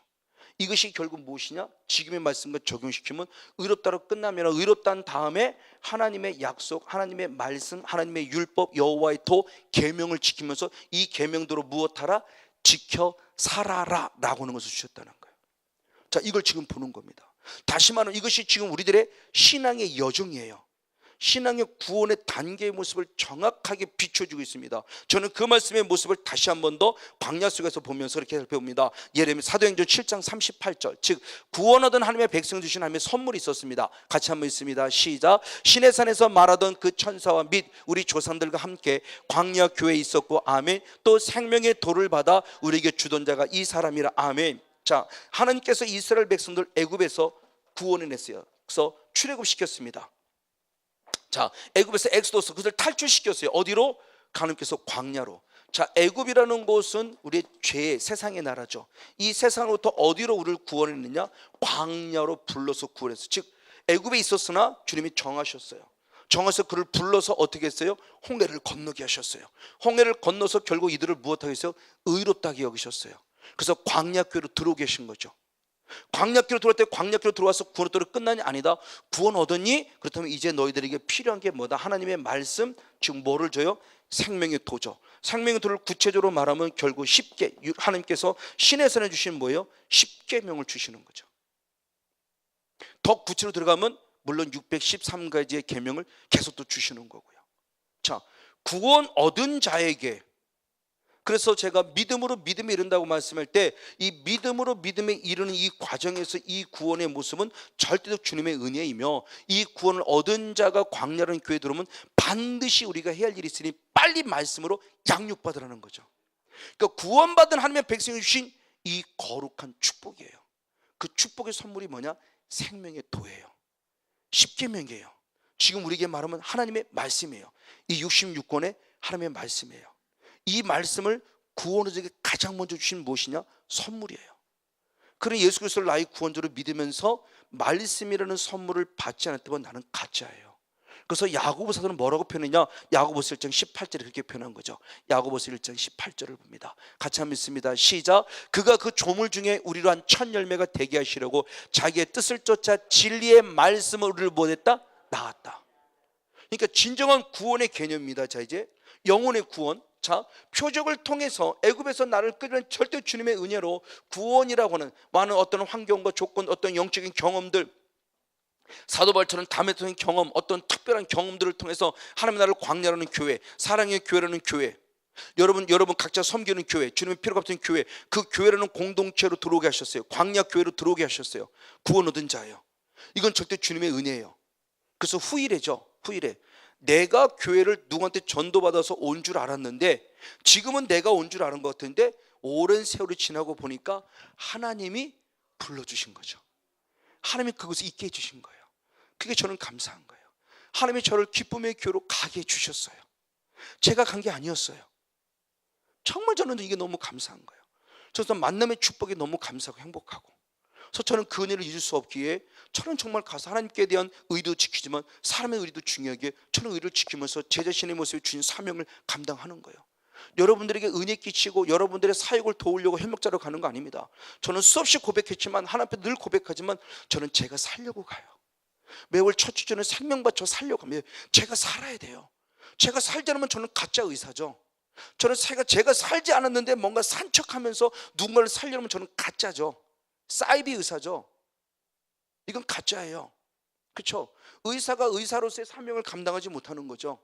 이것이 결국 무엇이냐? 지금의 말씀과 적용시키면 의롭다로 끝나면 의롭다는 다음에 하나님의 약속, 하나님의 말씀, 하나님의 율법, 여호와의 도, 계명을 지키면서 이 계명대로 무엇하라? 지켜 살아라 라고 하는 것을 주셨다는 거예요. 자, 이걸 지금 보는 겁니다. 다시 말하면 이것이 지금 우리들의 신앙의 여정이에요. 신앙의 구원의 단계의 모습을 정확하게 비춰주고 있습니다. 저는 그 말씀의 모습을 다시 한 번 더 광야 속에서 보면서 이렇게 살펴봅니다. 예레미야 사도행전 7장 38절, 즉 구원 얻은 하나님의 백성 주신 하나님의 선물이 있었습니다. 같이 한번 읽습니다. 시작. 시내 산에서 말하던 그 천사와 및 우리 조상들과 함께 광야 교회에 있었고 아멘. 또 생명의 도를 받아 우리에게 주던 자가 이 사람이라 아멘. 자, 하나님께서 이스라엘 백성들 애굽에서 구원해냈어요. 그래서 출애굽시켰습니다. 자, 애굽에서 엑소더스, 그것을 탈출시켰어요. 어디로? 하나님께서 광야로. 자, 애굽이라는 곳은 우리의 죄의 세상의 나라죠. 이 세상으로부터 어디로 우리를 구원했느냐? 광야로 불러서 구원했어요. 즉 애굽에 있었으나 주님이 정하셨어요. 정해서 그를 불러서 어떻게 했어요? 홍해를 건너게 하셨어요. 홍해를 건너서 결국 이들을 무엇하게 했어요? 의롭다게 여기셨어요. 그래서 광야교회로 들어오게 하신 거죠. 광야길로 들어올 때 광야길로 들어와서 구원 얻도록 끝나니 아니다. 구원 얻었니? 그렇다면 이제 너희들에게 필요한 게 뭐다? 하나님의 말씀, 지금 뭐를 줘요? 생명의 도죠. 생명의 도를 구체적으로 말하면 결국 쉽게 하나님께서 시내산에 주신 뭐예요? 십계명을 주시는 거죠. 더 구체로 들어가면 물론 613가지의 계명을 계속 또 주시는 거고요. 자, 구원 얻은 자에게, 그래서 제가 믿음으로 믿음에 이른다고 말씀할 때 이 믿음으로 믿음에 이르는 이 과정에서 이 구원의 모습은 절대적 주님의 은혜이며 이 구원을 얻은 자가 광야라는 교회에 들어오면 반드시 우리가 해야 할 일이 있으니 빨리 말씀으로 양육받으라는 거죠. 그러니까 구원받은 하나님의 백성이 주신 이 거룩한 축복이에요. 그 축복의 선물이 뭐냐? 생명의 도예요. 십계명이에요. 지금 우리에게 말하면 하나님의 말씀이에요. 이 66권의 하나님의 말씀이에요. 이 말씀을 구원자에게 가장 먼저 주신 무엇이냐? 선물이에요. 그런 예수 그리스도를 나의 구원자로 믿으면서 말씀이라는 선물을 받지 않았다면 나는 가짜예요. 그래서 야고보서는 뭐라고 표현했냐? 야고보서 1장 18절에 그렇게 표현한 거죠. 야고보서 1장 18절을 봅니다. 같이 한번 읽습니다. 시작. 그가 그 조물 중에 우리로 한 첫 열매가 되게 하시려고 자기의 뜻을 쫓아 진리의 말씀을 우리를 보냈다? 낳았다. 그러니까 진정한 구원의 개념입니다. 자, 이제 영혼의 구원. 자, 표적을 통해서 애굽에서 나를 끌어낸 절대 주님의 은혜로 구원이라고 하는 많은 어떤 환경과 조건, 어떤 영적인 경험들, 사도 바울처럼 담에 터진 경험, 어떤 특별한 경험들을 통해서 하나님의 나라를 광야라는 교회, 사랑의 교회라는 교회, 여러분 각자 섬기는 교회, 주님의 피로 값진 교회, 그 교회라는 공동체로 들어오게 하셨어요. 광야 교회로 들어오게 하셨어요. 구원 얻은 자예요. 이건 절대 주님의 은혜예요. 그래서 후일에죠. 후일에 내가 교회를 누구한테 전도받아서 온 줄 알았는데 지금은 내가 온 줄 아는 것 같은데 오랜 세월이 지나고 보니까 하나님이 불러주신 거죠. 하나님이 그것을 있게 해주신 거예요. 그게 저는 감사한 거예요. 하나님이 저를 기쁨의 교회로 가게 해주셨어요. 제가 간 게 아니었어요. 정말 저는 이게 너무 감사한 거예요. 그래서 만남의 축복이 너무 감사하고 행복하고, 그래서 저는 그 은혜를 잊을 수 없기에 저는 정말 가서 하나님께 대한 의도 지키지만 사람의 의도 중요하게 저는 의를 지키면서 제 자신의 모습에 주신 사명을 감당하는 거예요. 여러분들에게 은혜 끼치고 여러분들의 사역을 도우려고 협력자로 가는 거 아닙니다. 저는 수없이 고백했지만 하나님 앞에 늘 고백하지만 저는 제가 살려고 가요. 매월 첫 주전에 생명 바쳐 살려고 합니다. 제가 살아야 돼요. 제가 살지 않으면 저는 가짜 의사죠. 저는 제가 살지 않았는데 뭔가 산척하면서 누군가를 살려면 저는 가짜죠. 사이비 의사죠. 이건 가짜예요. 그렇죠? 의사가 의사로서의 사명을 감당하지 못하는 거죠.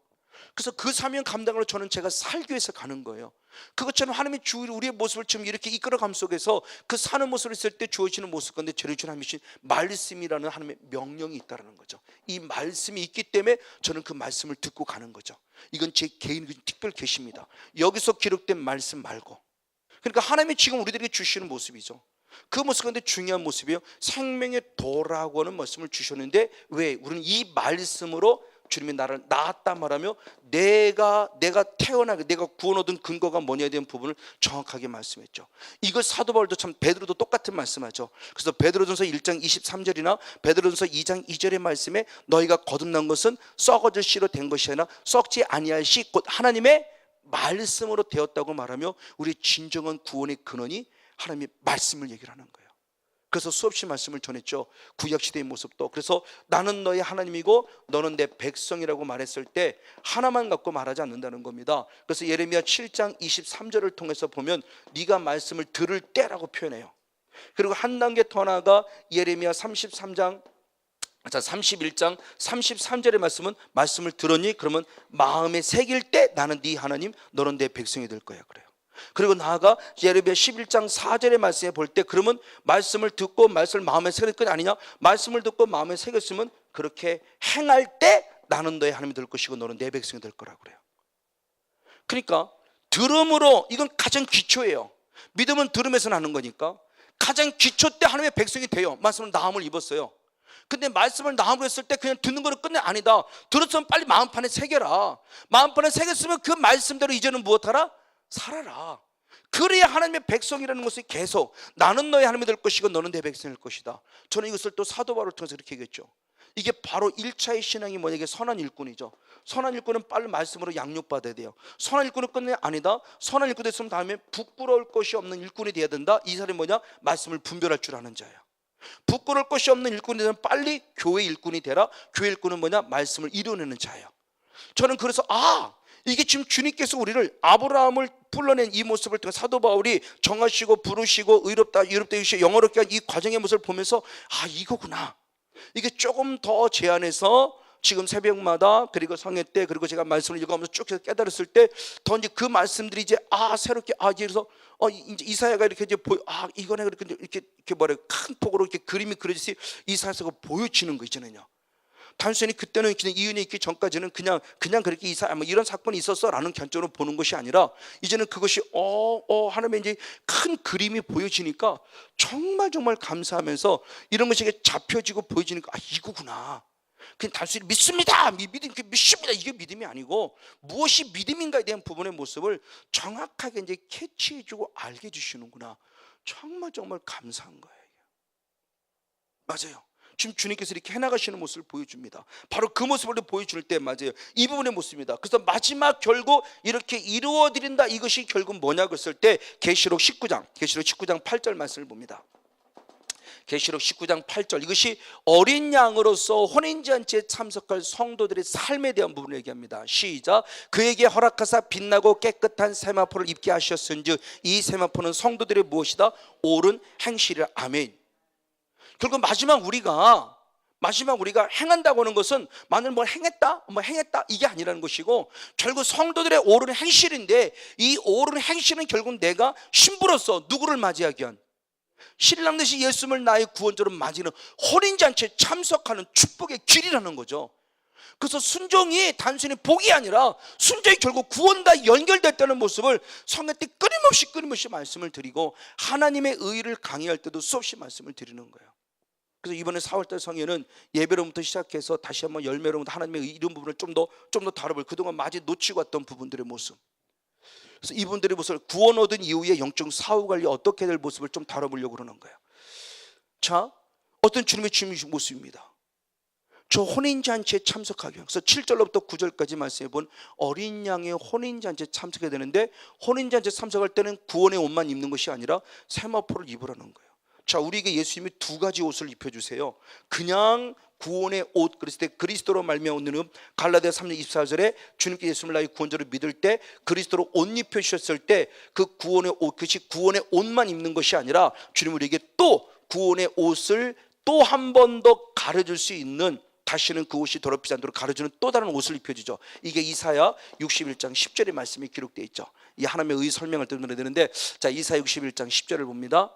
그래서 그 사명 감당으로 저는 제가 살기 위해서 가는 거예요. 그것처럼 하나님의 우리의 모습을 지금 이렇게 이끌어감 속에서 그 사는 모습을 있을 때 주어지는 모습 가운데 저를 주는 하나님이신 말씀이라는 하나님의 명령이 있다는 거죠. 이 말씀이 있기 때문에 저는 그 말씀을 듣고 가는 거죠. 이건 제 개인 특별 계시입니다. 여기서 기록된 말씀 말고. 그러니까 하나님이 지금 우리들에게 주시는 모습이죠. 그 모습 가운데 중요한 모습이에요. 생명의 도라고 하는 말씀을 주셨는데 왜? 우리는 이 말씀으로 주님이 나를 낳았다 말하며 내가 태어나게 내가 구원 얻은 근거가 뭐냐에 대한 부분을 정확하게 말씀했죠. 이걸 사도 바울도 참 베드로도 똑같은 말씀하죠. 그래서 베드로전서 1장 23절이나 베드로전서 2장 2절의 말씀에 너희가 거듭난 것은 썩어질 씨로 된 것이 아니라 썩지 아니할 씨 곧 하나님의 말씀으로 되었다고 말하며 우리의 진정한 구원의 근원이 하나님의 말씀을 얘기를 하는 거예요. 그래서 수없이 말씀을 전했죠. 구약시대의 모습도. 그래서 나는 너의 하나님이고 너는 내 백성이라고 말했을 때 하나만 갖고 말하지 않는다는 겁니다. 그래서 예레미야 7장 23절을 통해서 보면 네가 말씀을 들을 때라고 표현해요. 그리고 한 단계 더 나아가 예레미야 31장 33절의 말씀을 들었니? 그러면 마음에 새길 때 나는 네 하나님 너는 내 백성이 될 거야 그래요. 그리고 나아가 예레미야 11장 4절의 말씀에 볼 때 그러면 말씀을 듣고 말씀을 마음에 새길 것 아니냐? 말씀을 듣고 마음에 새겼으면 그렇게 행할 때 나는 너의 하나님이 될 것이고 너는 내 백성이 될 거라고 그래요. 그러니까 들음으로 이건 가장 기초예요. 믿음은 들음에서 나는 거니까 가장 기초 때 하나님의 백성이 돼요. 말씀을 나음을 입었어요. 근데 말씀을 나음으로 했을 때 그냥 듣는 거는 끝내 아니다. 들었으면 빨리 마음판에 새겨라. 마음판에 새겼으면 그 말씀대로 이제는 무엇하라? 살아라. 그래야 하나님의 백성이라는 것이 계속 나는 너의 하나님이 될 것이고 너는 내 백성일 것이다. 저는 이것을 또 사도 바울을 통해서 이렇게 얘기했죠. 이게 바로 1차의 신앙이 뭐냐면 선한 일꾼이죠. 선한 일꾼은 빨리 말씀으로 양육받아야 돼요. 선한 일꾼은 끝내 아니다. 선한 일꾼 됐으면 다음에 부끄러울 것이 없는 일꾼이 돼야 된다. 이 사람이 뭐냐? 말씀을 분별할 줄 아는 자예요. 부끄러울 것이 없는 일꾼이 되면 빨리 교회 일꾼이 되라. 교회 일꾼은 뭐냐? 말씀을 이루어내는 자예요. 저는 그래서 이게 지금 주님께서 우리를 아브라함을 불러낸 이 모습을 통해 사도 바울이 정하시고 부르시고 의롭다 해주시고 영어롭게 한 이 과정의 모습을 보면서 이거구나. 이게 조금 더 제안해서 지금 새벽마다 그리고 성회 때 그리고 제가 말씀을 읽어가면서 쭉 해서 깨달았을 때 더 이제 그 말씀들이 이제 새롭게 그래서 이제 이사야가 이렇게 이제 이거네 이렇게 뭐래 큰 폭으로 이렇게 그림이 그려지듯이 이사야서가 보여지는 거 있잖아요. 단순히 그때는 그냥 이은혜 있기 전까지는 그냥 그렇게 이런 사건이 있었어라는 견적으로 보는 것이 아니라 이제는 그것이 하나님의 이제 큰 그림이 보여지니까 정말 감사하면서 이런 것이 잡혀지고 보여지니까 이거구나. 그냥 단순히 믿습니다. 믿습니다. 이게 믿음이 아니고 무엇이 믿음인가에 대한 부분의 모습을 정확하게 이제 캐치해주고 알게 해주시는구나. 정말 감사한 거예요. 맞아요. 지금 주님께서 이렇게 해나가시는 모습을 보여줍니다. 바로 그 모습을 보여줄 때 맞아요. 이 부분의 모습입니다. 그래서 마지막 결국 이렇게 이루어드린다. 이것이 결국 뭐냐고 했을 때 계시록 19장 8절 말씀을 봅니다. 계시록 19장 8절 이것이 어린 양으로서 혼인잔치에 참석할 성도들의 삶에 대한 부분을 얘기합니다. 시작. 그에게 허락하사 빛나고 깨끗한 세마포를 입게 하셨은즉 이 세마포는 성도들의 무엇이다? 옳은 행실이라. 아멘. 결국 마지막 우리가 행한다고 하는 것은 만일 뭘 행했다 이게 아니라는 것이고 결국 성도들의 옳은 행실인데 이 옳은 행실은 결국 내가 신부로서 누구를 맞이하기 위한 신랑 되신 예수님을 나의 구원자로 맞이하는 혼인잔치에 참석하는 축복의 길이라는 거죠. 그래서 순종이 단순히 복이 아니라 순종이 결국 구원과 연결됐다는 모습을 성회 때 끊임없이 말씀을 드리고 하나님의 의를 강의할 때도 수없이 말씀을 드리는 거예요. 그래서 이번에 4월달 성회는 예배로부터 시작해서 다시 한번 열매로부터 하나님의 이런 부분을 좀 더 다뤄볼 그동안 마치 놓치고 왔던 부분들의 모습. 그래서 이분들의 모습을 구원 얻은 이후에 영적 사후 관리 어떻게 될 모습을 좀 다뤄보려고 그러는 거예요. 자, 어떤 주님의 모습입니다. 저 혼인잔치에 참석하기 위해서 7절로부터 9절까지 말씀해 본 어린 양의 혼인잔치에 참석해야 되는데 혼인잔치에 참석할 때는 구원의 옷만 입는 것이 아니라 세마포를 입으라는 거예요. 자, 우리에게 예수님이 두 가지 옷을 입혀주세요. 그냥 구원의 옷 그랬을 때 그리스도로 말미암는 갈라디아 3장 24절에 주님께 예수님을 나의 구원자로 믿을 때 그리스도로 옷 입혀주셨을 때 그 구원의 옷 그것이 구원의 옷만 입는 것이 아니라 주님 우리에게 또 구원의 옷을 또 한 번 더 가려줄 수 있는 다시는 그 옷이 더럽히지 않도록 가려주는 또 다른 옷을 입혀주죠. 이게 이사야 61장 10절의 말씀이 기록되어 있죠. 이 하나님의 의 설명을 들어야 되는데, 자, 이사야 61장 10절을 봅니다.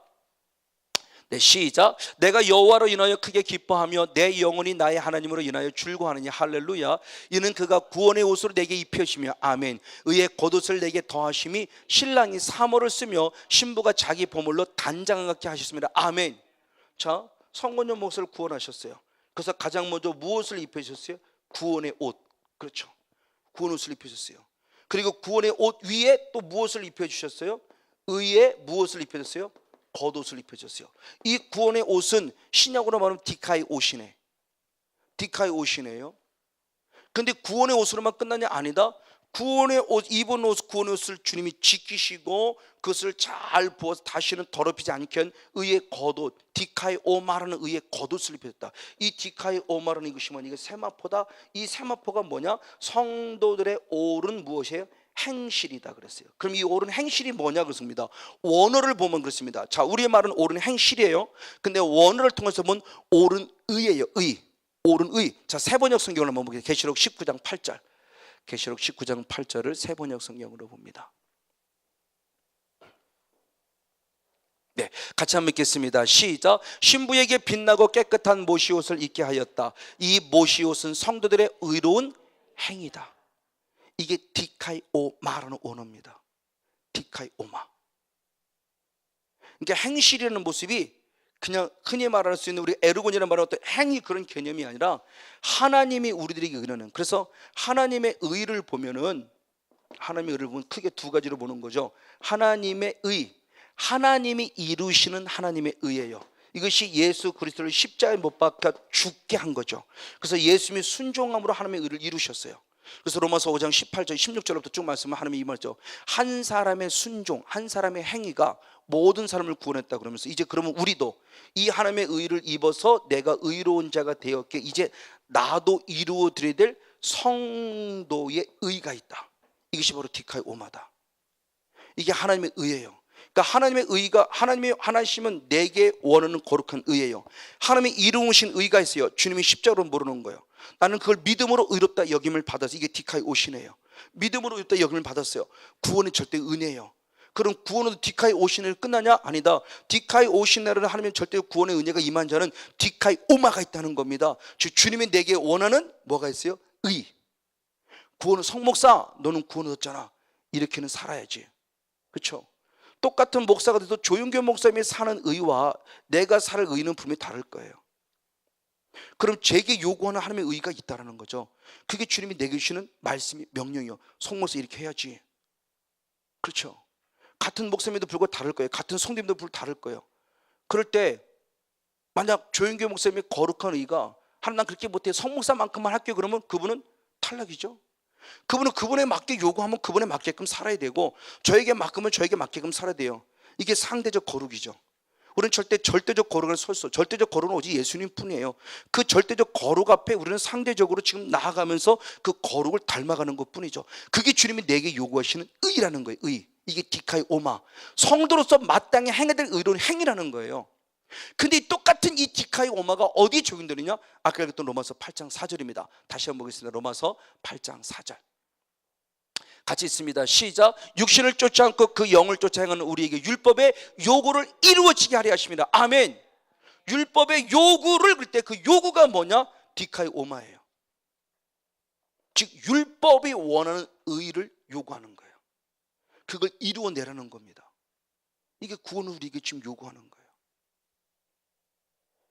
네, 시작. 내가 여호와로 인하여 크게 기뻐하며 내 영혼이 나의 하나님으로 인하여 즐거워하느니. 할렐루야. 이는 그가 구원의 옷으로 내게 입혀시며, 아멘. 의의 겉옷을 내게 더하심이 신랑이 사모를 쓰며 신부가 자기 보물로 단장을 갖게 하셨습니다. 아멘. 자, 성건용 목사를 구원하셨어요. 그래서 가장 먼저 무엇을 입혀주셨어요? 구원의 옷. 그렇죠. 구원의 옷을 입혀주셨어요. 그리고 구원의 옷 위에 또 무엇을 입혀주셨어요? 의의 무엇을 입혀줬어요? 겉옷을 입혀줬어요. 이 구원의 옷은 신약으로 말하면 디카의 옷이네. 디카의 옷이네요. 근데 구원의 옷으로만 끝나냐? 아니다. 구원의 옷, 입은 옷, 구원의 옷을 주님이 지키시고 그것을 잘 부어서 다시는 더럽히지 않게 한 의의 겉옷, 디카의 오마라는 의의 겉옷을 입혀줬다. 이 디카의 오마라는 이것이 뭐냐? 이게 세마포다. 이 세마포가 뭐냐? 성도들의 옳은 무엇이에요? 행실이다 그랬어요. 그럼 이 옳은 행실이 뭐냐 그렇습니다. 원어를 보면 그렇습니다. 자, 우리의 말은 옳은 행실이에요. 근데 원어를 통해서 보면 옳은 의예요. 의. 옳은 의. 자, 세번역 성경을 한번 보겠습니다. 계시록 19장 8절. 계시록 19장 8절을 세번역 성경으로 봅니다. 네, 같이 한번 읽겠습니다. 시작. 신부에게 빛나고 깨끗한 모시옷을 입게 하였다. 이 모시옷은 성도들의 의로운 행위다. 이게 디카이 오마라는 원어입니다. 디카이 오마. 그러니까 행실이라는 모습이 그냥 흔히 말할 수 있는 우리 에르곤이라는 말은 어떤 행위 그런 개념이 아니라 하나님이 우리들에게 의하는, 그래서 하나님의 의를 보면은, 하나님의 의를 보면 크게 두 가지로 보는 거죠. 하나님의 의, 하나님이 이루시는 하나님의 의예요. 이것이 예수 그리스도를 십자가에 못 박아 죽게 한 거죠. 그래서 예수님이 순종함으로 하나님의 의를 이루셨어요. 그래서 로마서 5장 18절 16절부터 쭉 말씀을 하나님이 이 말이죠. 한 사람의 순종, 한 사람의 행위가 모든 사람을 구원했다 그러면서, 이제 그러면 우리도 이 하나님의 의를 입어서 내가 의로운 자가 되었기에 이제 나도 이루어 드려야 될 성도의 의가 있다. 이것이 바로 디카이 오마다. 이게 하나님의 의예요. 그러니까 하나님의 의가, 하나님의 하나님은 내게 원하는 거룩한 의예요. 하나님의 이루신 의가 있어요. 주님이 십자가로 모르는 거예요. 나는 그걸 믿음으로 의롭다 여김을 받아서, 이게 디카의 옷이네요. 믿음으로 의롭다 여김을 받았어요. 구원이 절대 은혜예요. 그럼 구원으로 디카의 옷이네를 끝나냐? 아니다. 디카의 옷이네를 하면 절대 구원의 은혜가 임한 자는 디카의 오마가 있다는 겁니다. 즉 주님이 내게 원하는 뭐가 있어요? 의. 구원은 성목사 너는 구원 얻었잖아. 이렇게는 살아야지. 그렇죠? 똑같은 목사가 돼도 조윤교 목사님이 사는 의와 내가 살 의는 분명히 다를 거예요. 그럼 제게 요구하는 하나님의 의가 있다는 거죠. 그게 주님이 내게 주시는 말씀이 명령이요. 성목사 이렇게 해야지. 그렇죠? 같은 목사님도 불구하고 다를 거예요. 같은 성도님도 불구하고 다를 거예요. 그럴 때 만약 조윤교 목사님의 거룩한 의가 하나님 난 그렇게 못해 성목사만큼만 할게요 그러면 그분은 탈락이죠. 그분은 그분에 맞게 요구하면 그분에 맞게끔 살아야 되고, 저에게 맡기면 저에게 맞게끔 살아야 돼요. 이게 상대적 거룩이죠. 우리는 절대적 거룩을 설수, 절대적 거룩은 오직 예수님 뿐이에요. 그 절대적 거룩 앞에 우리는 상대적으로 지금 나아가면서 그 거룩을 닮아가는 것 뿐이죠. 그게 주님이 내게 요구하시는 의라는 거예요. 의. 이게 디카이 오마. 성도로서 마땅히 행해야 될 의로운 행위라는 거예요. 근데 똑같은 이 디카이 오마가 어디에 적용되느냐? 아까 읽었던 로마서 8장 4절입니다. 다시 한번 보겠습니다. 로마서 8장 4절. 같이 있습니다. 시작. 육신을 쫓지 않고 그 영을 쫓아 행하는 우리에게 율법의 요구를 이루어지게 하려 하십니다. 아멘. 율법의 요구를 그럴 때 그 요구가 뭐냐? 디카이 오마예요. 즉 율법이 원하는 의를 요구하는 거예요. 그걸 이루어내라는 겁니다. 이게 구원을 우리에게 지금 요구하는 거예요.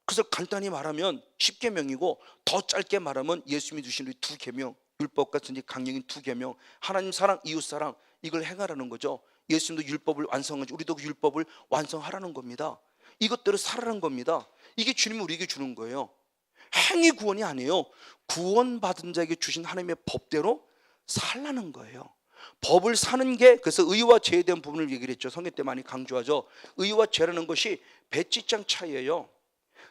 그래서 간단히 말하면 10계명이고 더 짧게 말하면 예수님이 주신 우리 2계명, 율법과 강령인 2계명, 하나님 사랑, 이웃 사랑, 이걸 행하라는 거죠. 예수님도 율법을 완성하지 우리도 그 율법을 완성하라는 겁니다. 이것대로 살아라는 겁니다. 이게 주님이 우리에게 주는 거예요. 행위 구원이 아니에요. 구원받은 자에게 주신 하나님의 법대로 살라는 거예요. 법을 사는 게, 그래서 의와 죄에 대한 부분을 얘기를 했죠. 성경 때 많이 강조하죠. 의와 죄라는 것이 배지장 차이예요.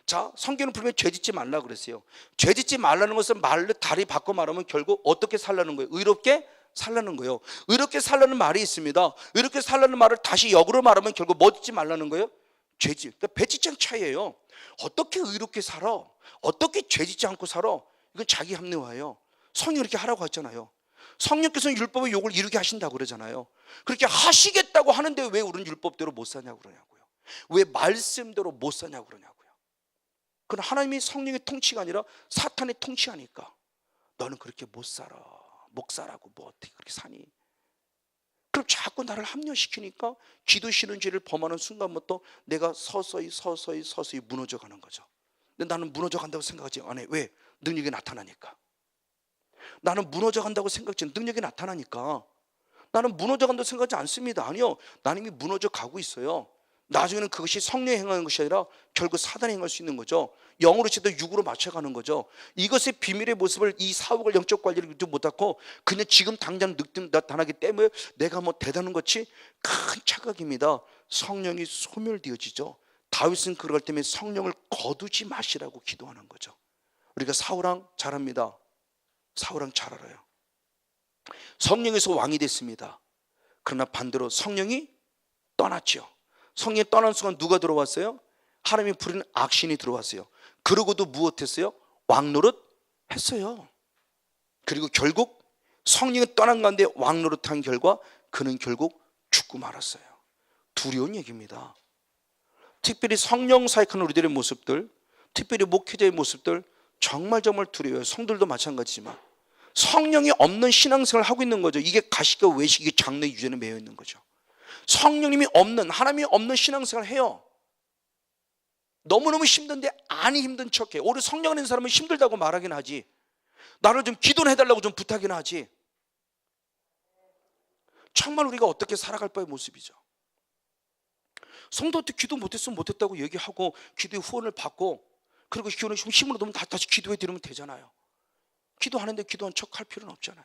자, 성경은 분명히 죄 짓지 말라 그랬어요. 죄 짓지 말라는 것은 말로 다리 바꿔 말하면 결국 어떻게 살라는 거예요? 의롭게 살라는 거예요. 의롭게 살라는 말이 있습니다. 의롭게 살라는 말을 다시 역으로 말하면 결국 뭐 짓지 말라는 거예요? 죄짓. 그러니까 배지장 차이예요. 어떻게 의롭게 살아? 어떻게 죄 짓지 않고 살아? 이건 자기 합리화예요. 성령이 그렇게 하라고 했잖아요. 성령께서는 율법의 욕을 이루게 하신다고 그러잖아요. 그렇게 하시겠다고 하는데 왜 우리는 율법대로 못 사냐고 그러냐고요. 왜 말씀대로 못 사냐고 그러냐고요. 그건 하나님이 성령의 통치가 아니라 사탄의 통치하니까 너는 그렇게 못 살아, 목사라고 뭐 어떻게 그렇게 사니? 그럼 자꾸 나를 합리화시키니까 기도 싫은 죄를 범하는 순간부터 내가 서서히 무너져 가는 거죠. 근데 나는 무너져 간다고 생각하지 않아요. 왜? 능력이 나타나니까. 나는 무너져 간다고 생각지 능력이 나타나니까. 나는 무너져 간다고 생각하지 않습니다. 아니요, 나는 이미 무너져 가고 있어요. 나중에는 그것이 성령이 행하는 것이 아니라 결국 사단이 행할 수 있는 거죠. 영으로 치도 육으로 맞춰가는 거죠. 이것의 비밀의 모습을, 이 사옥을 영적 관리를 못하고 그냥 지금 당장 나타나기 때문에 내가 뭐 대단한 것이 큰 착각입니다. 성령이 소멸되어지죠. 다윗은 그럴 때문에 성령을 거두지 마시라고 기도하는 거죠. 우리가 사울왕 잘 압니다. 사울왕 잘 알아요. 성령에서 왕이 됐습니다. 그러나 반대로 성령이 떠났죠. 성령이 떠난 순간 누가 들어왔어요? 하나님이 부르는 악신이 들어왔어요. 그러고도 무엇했어요? 왕노릇 했어요. 그리고 결국 성령이 떠난 가운데 왕노릇한 결과 그는 결국 죽고 말았어요. 두려운 얘기입니다. 특별히 성령 사역하는 우리들의 모습들, 특별히 목회자의 모습들 정말 두려워요. 성들도 마찬가지지만 성령이 없는 신앙생활을 하고 있는 거죠. 이게 가식과 외식이 장래 유전에 매여 있는 거죠. 성령님이 없는, 하나님이 없는 신앙생활을 해요. 너무너무 힘든데 아니 힘든 척해. 오히려 성령 안에 있는 사람은 힘들다고 말하긴 하지. 나를 좀 기도를 해달라고 좀 부탁이나 하지. 정말 우리가 어떻게 살아갈 바의 모습이죠. 성도한테 기도 못했으면 못했다고 얘기하고 기도의 후원을 받고 그리고 기도는 힘으로 넣으면 다시 기도해 드리면 되잖아요. 기도하는데 기도한 척 할 필요는 없잖아요.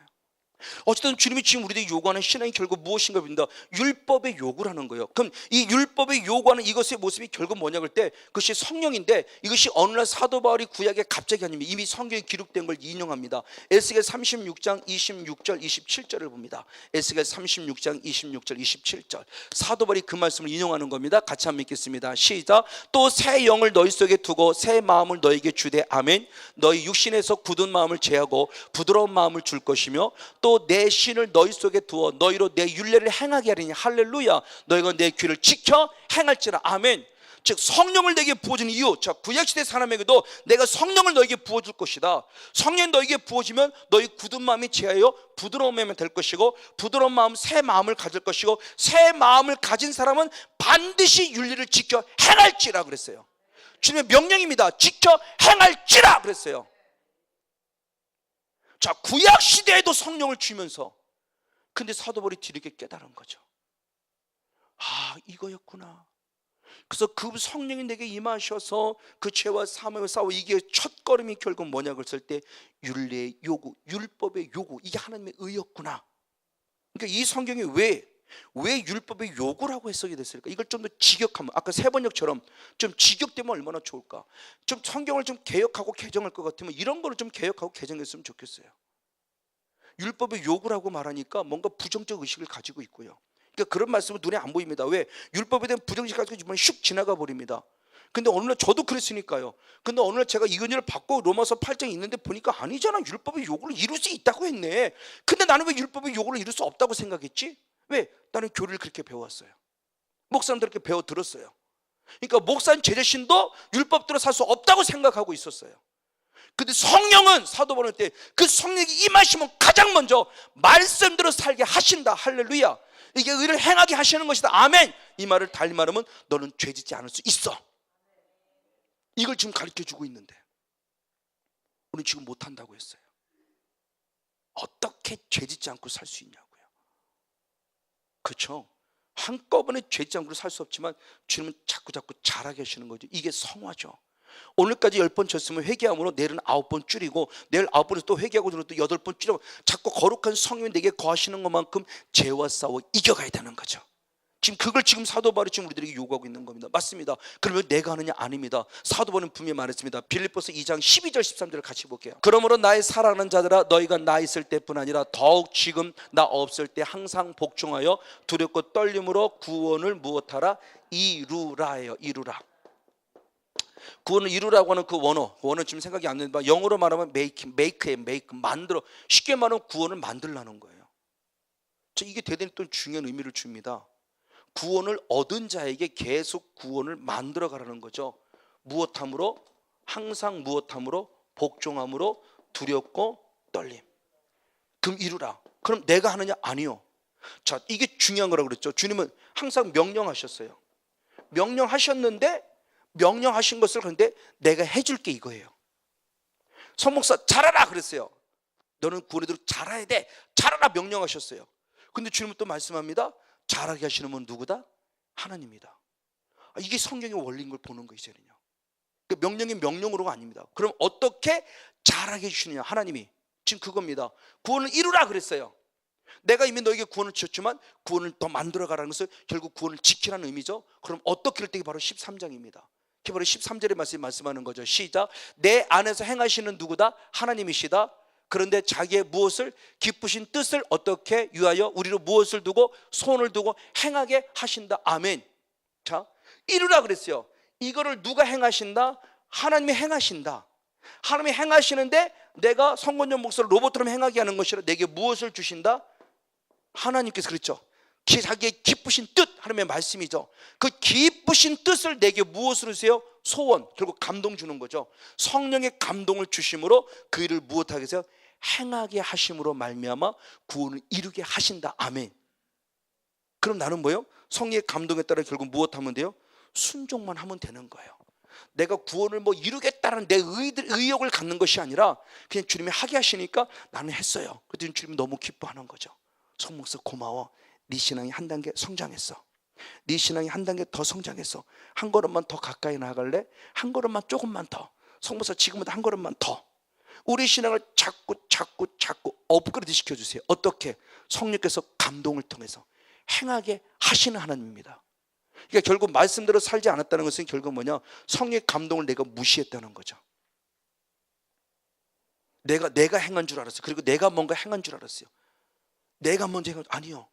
어쨌든 주님이 지금 우리들이 요구하는 신앙이 결국 무엇인가 봅니다. 율법의 요구라는 거예요. 그럼 이 율법의 요구하는 이것의 모습이 결국 뭐냐 할 때 그것이 성령인데 이것이 어느 날 사도 바울이 구약에 갑자기 아니면 이미 성경에 기록된 걸 인용합니다. 에스겔 36장 26절 27절을 봅니다. 에스겔 36장 26절 27절 사도 바울이 그 말씀을 인용하는 겁니다. 같이 한번 읽겠습니다. 시작. 또 새 영을 너희 속에 두고 새 마음을 너희에게 주되 아멘. 너희 육신에서 굳은 마음을 제하고 부드러운 마음을 줄 것이며 또 내 신을 너희 속에 두어 너희로 내 율례를 행하게 하리니 할렐루야. 너희가 내 귀를 지켜 행할지라 아멘. 즉 성령을 내게 부어준 이유, 자 구약시대 사람에게도 내가 성령을 너에게 부어줄 것이다. 성령이 너에게 부어지면 너희 굳은 마음이 제하여 부드러운 마음이 될 것이고 부드러운 마음 새 마음을 가질 것이고 새 마음을 가진 사람은 반드시 율례를 지켜 행할지라 그랬어요. 주님의 명령입니다. 지켜 행할지라 그랬어요. 자 구약시대에도 성령을 주면서 근데 사도 바울이 뒤늦게 깨달은 거죠. 아 이거였구나. 그래서 그 성령이 내게 임하셔서 그 죄와 사망을 싸워 이게 첫걸음이 결국 뭐냐고 했을 때 율례의 요구, 율법의 요구, 이게 하나님의 의였구나. 그러니까 이 성경이 왜 율법의 요구라고 해석이 됐을까? 이걸 좀 더 직역하면 아까 세 번역처럼 좀 직역되면 얼마나 좋을까? 좀 성경을 좀 개혁하고 개정할 것 같으면 이런 거를 좀 개혁하고 개정했으면 좋겠어요. 율법의 요구라고 말하니까 뭔가 부정적 의식을 가지고 있고요. 그러니까 그런 말씀은 눈에 안 보입니다. 왜? 율법에 대한 부정식 가지고 있으면 슉 지나가 버립니다. 근데 어느 날 저도 그랬으니까요. 근데 어느 날 제가 이 은혜를 받고 로마서 8장에 있는데 보니까 아니잖아. 율법의 요구를 이룰 수 있다고 했네. 근데 나는 왜 율법의 요구를 이룰 수 없다고 생각했지? 왜? 나는 교리를 그렇게 배워왔어요. 목사님들 이렇게 배워 들었어요. 그러니까 목사님 제 자신도 율법대로 살 수 없다고 생각하고 있었어요. 근데 성령은 사도 바울 때 그 성령이 임하시면 가장 먼저 말씀대로 살게 하신다. 할렐루야. 이게 의를 행하게 하시는 것이다. 아멘. 이 말을 달리 말하면 너는 죄짓지 않을 수 있어. 이걸 지금 가르쳐주고 있는데 우리는 지금 못한다고 했어요. 어떻게 죄짓지 않고 살 수 있냐고요. 그렇죠? 한꺼번에 죄짓지 않고 살 수 없지만 주님은 자꾸 잘하게 하시는 거죠. 이게 성화죠. 오늘까지 10번 졌으면 회개함으로 내일은 9번 줄이고 내일 9번에서 또 회개하고 또 8번 줄이고 자꾸 거룩한 성령이 내게 거하시는 것만큼 죄와 싸워 이겨가야 되는 거죠. 지금 그걸 지금 사도 바울이 지금 우리들에게 요구하고 있는 겁니다. 맞습니다. 그러면 내가 하느냐? 아닙니다. 사도 바울은 분명히 말했습니다. 빌립보서 2장 12절 13절을 같이 볼게요. 그러므로 나의 사랑하는 자들아 너희가 나 있을 때뿐 아니라 더욱 지금 나 없을 때 항상 복종하여 두렵고 떨림으로 구원을 무엇하라? 이루라예요. 이루라. 구원을 이루라고 하는 그 원어는 지금 생각이 안 나는데 영어로 말하면 make, 만들어. 쉽게 말하면 구원을 만들라는 거예요. 이게 대단히 또 중요한 의미를 줍니다. 구원을 얻은 자에게 계속 구원을 만들어 가라는 거죠. 무엇함으로? 항상 무엇함으로? 복종함으로, 두렵고 떨림. 그럼 이루라. 그럼 내가 하느냐? 아니요. 자, 이게 중요한 거라고 그랬죠. 주님은 항상 명령하셨어요. 명령하셨는데 명령하신 것을 그런데 내가 해줄게 이거예요. 성목사 잘하라 그랬어요. 너는 구원에도록 잘해야 돼. 잘하라 명령하셨어요. 근데 주님은 또 말씀합니다. 잘하게 하시는 분 누구다? 하나님이다. 이게 성경의 원리인 걸 보는 거예요. 이제는요. 명령이 명령으로가 아닙니다. 그럼 어떻게 잘하게 해주시느냐? 하나님이 지금 그겁니다. 구원을 이루라 그랬어요. 내가 이미 너에게 구원을 주셨지만 구원을 더 만들어가라는 것을 결국 구원을 지키라는 의미죠. 그럼 어떻게 할 때 바로 13장입니다. 그게 바로 13절의 말씀하는 거죠. 시작. 내 안에서 행하시는 누구다? 하나님이시다. 그런데 자기의 무엇을 기쁘신 뜻을 어떻게 위하여 우리로 무엇을 두고 손을 두고 행하게 하신다. 아멘. 자, 이루라 그랬어요. 이거를 누가 행하신다? 하나님이 행하신다. 하나님이 행하시는데 내가 성권전 목사를 로봇처럼 행하게 하는 것이라 내게 무엇을 주신다? 하나님께서 그랬죠. 자기의 기쁘신 뜻, 하나님의 말씀이죠. 그 기쁘신 뜻을 내게 무엇으로 주세요? 소원, 결국 감동 주는 거죠. 성령의 감동을 주심으로 그 일을 무엇하게 해서 행하게 하심으로 말미암아 구원을 이루게 하신다. 아멘. 그럼 나는 뭐예요? 성령의 감동에 따라 결국 무엇하면 돼요? 순종만 하면 되는 거예요. 내가 구원을 뭐 이루겠다는 내 의욕을 갖는 것이 아니라 그냥 주님이 하게 하시니까 나는 했어요. 그랬더니 주님이 너무 기뻐하는 거죠. 성목사 고마워. 네 신앙이 한 단계 성장했어. 네 신앙이 한 단계 더 성장했어. 한 걸음만 더 가까이 나아갈래? 한 걸음만 조금만 더. 성목사 지금보다 한 걸음만 더. 우리 신앙을 자꾸 업그레이드 시켜주세요. 어떻게? 성령께서 감동을 통해서 행하게 하시는 하나님입니다. 그러니까 결국 말씀대로 살지 않았다는 것은 결국 뭐냐? 성령의 감동을 내가 무시했다는 거죠. 내가 행한 줄 알았어요. 그리고 내가 뭔가 행한 줄 알았어요. 내가 먼저 행한 줄 아니요.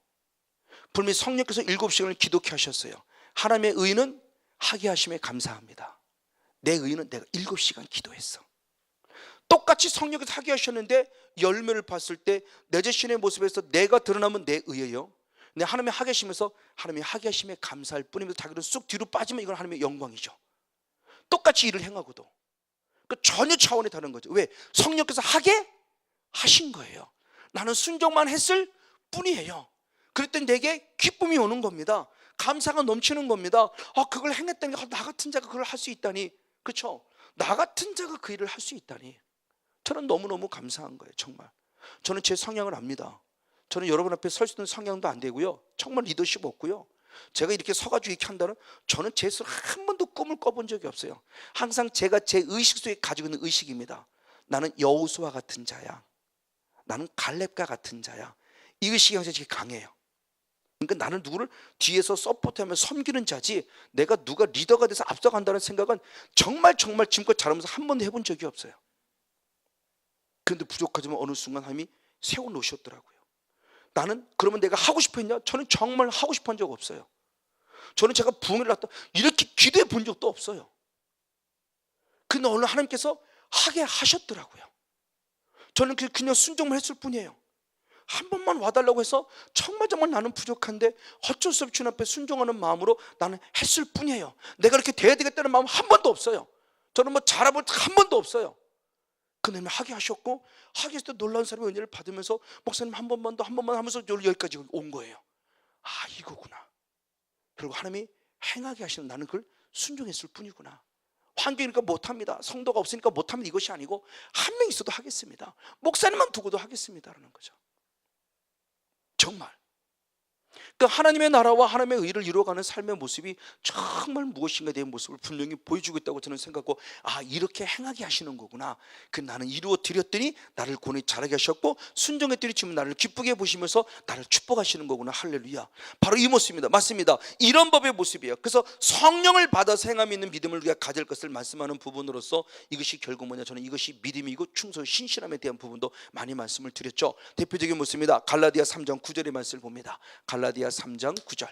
분명히 성령께서 7시간을 기도케 하셨어요. 하나님의 의는 하게 하심에 감사합니다. 내 의는 내가 7시간 기도했어. 똑같이 성령께서 하게 하셨는데 열매를 봤을 때 내 자신의 모습에서 내가 드러나면 내 의예요. 근데 하나님이 하게 하시면서 하나님이 하게 하심에 감사할 뿐이면서 자기를 쑥 뒤로 빠지면 이건 하나님의 영광이죠. 똑같이 일을 행하고도 전혀 차원이 다른 거죠. 왜? 성령께서 하게 하신 거예요. 나는 순종만 했을 뿐이에요. 그랬더니 내게 기쁨이 오는 겁니다. 감사가 넘치는 겁니다. 그걸 행했다니, 나 같은 자가 그걸 할 수 있다니. 그렇죠? 나 같은 자가 그 일을 할 수 있다니. 저는 너무너무 감사한 거예요. 정말 저는 제 성향을 압니다. 저는 여러분 앞에 설 수 있는 성향도 안 되고요. 정말 리더십 없고요. 제가 이렇게 서가지고 이렇게 한다는, 저는 제 스스로 한 번도 꿈을 꿔본 적이 없어요. 항상 제가 제 의식 속에 가지고 있는 의식입니다. 나는 여호수아 같은 자야. 나는 갈렙과 같은 자야. 이 의식이 항상 되게 강해요. 그러니까 나는 누구를 뒤에서 서포트하며 섬기는 자지, 내가 누가 리더가 돼서 앞서간다는 생각은 정말 지금껏 자라면서 한 번도 해본 적이 없어요. 그런데 부족하지만 어느 순간 하나님이 세워놓으셨더라고요. 나는 그러면 내가 하고 싶어 했냐? 저는 정말 하고 싶어 한 적 없어요. 저는 제가 부흥회를 갔다 이렇게 기도해 본 적도 없어요. 근데 오늘 하나님께서 하게 하셨더라고요. 저는 그냥 순종만 했을 뿐이에요. 한 번만 와달라고 해서 정말 나는 부족한데 어쩔 수 없이 주님 앞에 순종하는 마음으로 나는 했을 뿐이에요. 내가 이렇게 돼야 되겠다는 마음 한 번도 없어요. 저는 뭐 잘해볼 한 번도 없어요. 그놈이 하게 하셨고, 하게 했을 때 놀라운 사람의 은혜를 받으면서 목사님 한 번만 더 하면서 여기까지 온 거예요. 이거구나. 그리고 하나님이 행하게 하시는, 나는 그걸 순종했을 뿐이구나. 환경이니까 못합니다. 성도가 없으니까 못합니다. 이것이 아니고 한 명 있어도 하겠습니다. 목사님만 두고도 하겠습니다라는 거죠. 정말 그러니까 하나님의 나라와 하나님의 의를 이루어가는 삶의 모습이 정말 무엇인가 내 모습을 분명히 보여주고 있다고 저는 생각하고, 이렇게 행하게 하시는 거구나. 나는 이루어 드렸더니 나를 구원에 잘하게 하셨고, 순종했더니 지금 나를 기쁘게 보시면서 나를 축복하시는 거구나. 할렐루야. 바로 이 모습입니다. 맞습니다. 이런 법의 모습이에요. 그래서 성령을 받아서 행함이 있는 믿음을 우리가 가질 것을 말씀하는 부분으로서 이것이 결국 뭐냐, 저는 이것이 믿음이고 충성, 신실함에 대한 부분도 많이 말씀을 드렸죠. 대표적인 모습입니다. 갈라디아 3장 9절의 말씀을 봅니다. 갈라디아 3장 9절.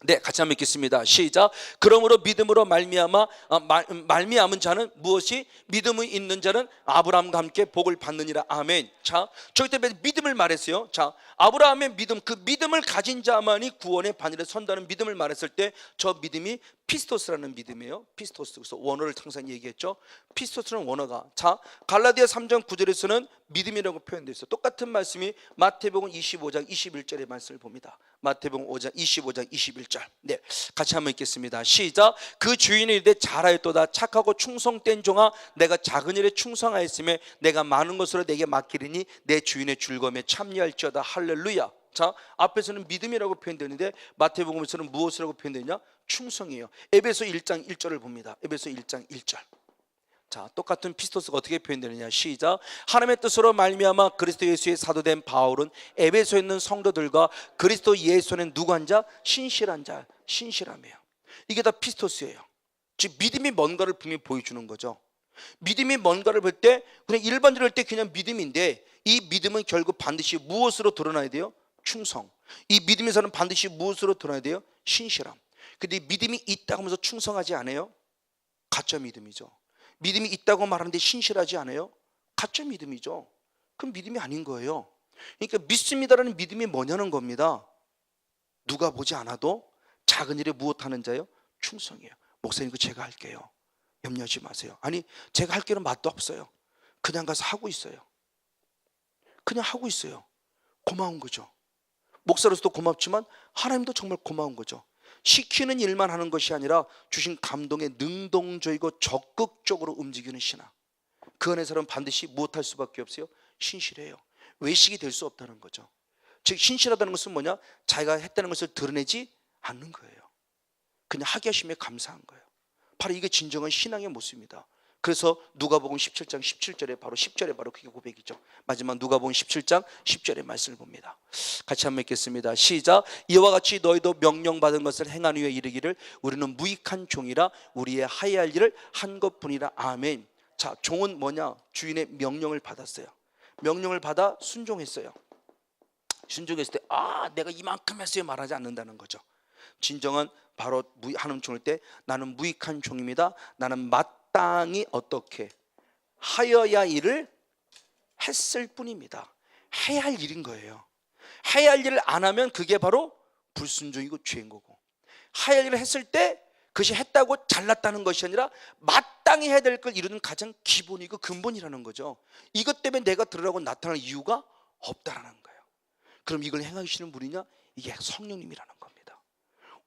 네, 같이 한번 읽겠습니다. 시작. 그러므로 믿음으로 말미암은 자는 무엇이 믿음이 있는 자는 아브라함과 함께 복을 받느니라. 아멘. 자, 저기 때문에 믿음을 말했어요. 자, 아브라함의 믿음, 그 믿음을 가진 자만이 구원의 반열에 선다는 믿음을 말했을 때 저 믿음이 피스토스라는 믿음이에요. 피스토스. 그래서 원어를 항상 얘기했죠. 피스토스는 원어가. 자, 갈라디아 3장 9절에서는 믿음이라고 표현되어 있어요. 똑같은 말씀이 마태복음 25장 21절의 말씀을 봅니다. 마태복음 25장 21절. 네, 같이 한번 읽겠습니다. 시작. 그 주인이 이르되 잘하였도다. 착하고 충성된 종아, 내가 작은 일에 충성하였으며 내가 많은 것으로 내게 맡기리니 내 주인의 즐거움에 참여할지어다. 할렐루야. 자, 앞에서는 믿음이라고 표현되는데 마태복음에서는 무엇이라고 표현되냐? 충성이에요. 에베소 1장 1절을 봅니다. 에베소 1장 1절. 자, 똑같은 피스토스가 어떻게 표현되느냐? 시작. 하나님의 뜻으로 말미암아 그리스도 예수의 사도된 바울은 에베소에 있는 성도들과 그리스도 예수 안에 누구 한 자? 신실한 자, 신실함이에요. 이게 다 피스토스예요. 즉 믿음이 뭔가를 분명히 보여주는 거죠. 믿음이 뭔가를 볼 때 그냥 일반적으로 할 때 그냥 믿음인데 이 믿음은 결국 반드시 무엇으로 드러나야 돼요? 충성. 이 믿음에서는 반드시 무엇으로 드러나야 돼요? 신실함. 근데 믿음이 있다고 하면서 충성하지 않아요? 가짜 믿음이죠. 믿음이 있다고 말하는데 신실하지 않아요? 가짜 믿음이죠. 그럼 믿음이 아닌 거예요. 그러니까 믿습니다라는 믿음이 뭐냐는 겁니다. 누가 보지 않아도 작은 일에 무엇하는 자예요? 충성이에요. 목사님, 그 제가 할게요. 염려하지 마세요. 아니, 제가 할 길은 맛도 없어요. 그냥 가서 하고 있어요. 그냥 하고 있어요. 고마운 거죠. 목사로서도 고맙지만 하나님도 정말 고마운 거죠. 시키는 일만 하는 것이 아니라 주신 감동에 능동적이고 적극적으로 움직이는 신앙. 그 안에서는 반드시 무엇할 수밖에 없어요? 신실해요. 외식이 될 수 없다는 거죠. 즉 신실하다는 것은 뭐냐? 자기가 했다는 것을 드러내지 않는 거예요. 그냥 하게 하심에 감사한 거예요. 바로 이게 진정한 신앙의 모습입니다. 그래서 누가복음 17장 17절에 바로 10절에 바로 그게 고백이죠. 마지막 누가복음 17장 10절의 말씀을 봅니다. 같이 한번 읽겠습니다. 시작. 이와 같이 너희도 명령받은 것을 행한 후에 이르기를 우리는 무익한 종이라 우리의 하여야 할 일을 한 것뿐이라. 아멘. 자, 종은 뭐냐? 주인의 명령을 받았어요. 명령을 받아 순종했어요. 순종했을 때 내가 이만큼 했어요 말하지 않는다는 거죠. 진정한 바로 하나님 종일 때 나는 무익한 종입니다. 나는 마땅히 어떻게 하여야 일을 했을 뿐입니다. 해야 할 일인 거예요. 해야 할 일을 안 하면 그게 바로 불순종이고 죄인 거고, 해야 할 일을 했을 때 그것이 했다고 잘났다는 것이 아니라 마땅히 해야 될 걸 이루는 가장 기본이고 근본이라는 거죠. 이것 때문에 내가 들으라고 나타날 이유가 없다라는 거예요. 그럼 이걸 행하시는 분이냐? 이게 성령님이라는 겁니다.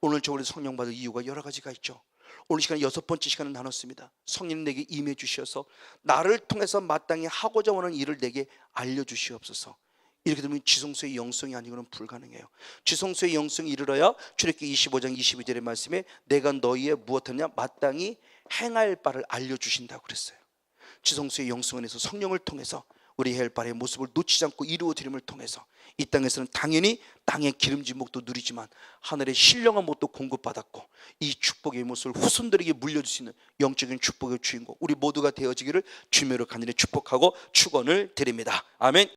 오늘 저우리 성령 받을 이유가 여러 가지가 있죠. 오늘 시간에 6번째 시간을 나눴습니다. 성령님 내게 임해 주셔서 나를 통해서 마땅히 하고자 하는 일을 내게 알려주시옵소서. 이렇게 되면 지성소의 영성이 아니고는 불가능해요. 지성소의 영성이 이르러야 출애굽기 25장 22절의 말씀에 내가 너희의 무엇하냐 마땅히 행할 바를 알려주신다고 그랬어요. 지성소의 영성 안에서 성령을 통해서 우리 해야 할 바의 모습을 놓치지 않고 이루어드림을 통해서 이 땅에서는 당연히 땅의 기름진 목도 누리지만 하늘의 신령한 목도 공급받았고 이 축복의 모습을 후손들에게 물려줄 수 있는 영적인 축복의 주인공 우리 모두가 되어지기를 주님으로 간절히 축복하고 축원을 드립니다. 아멘.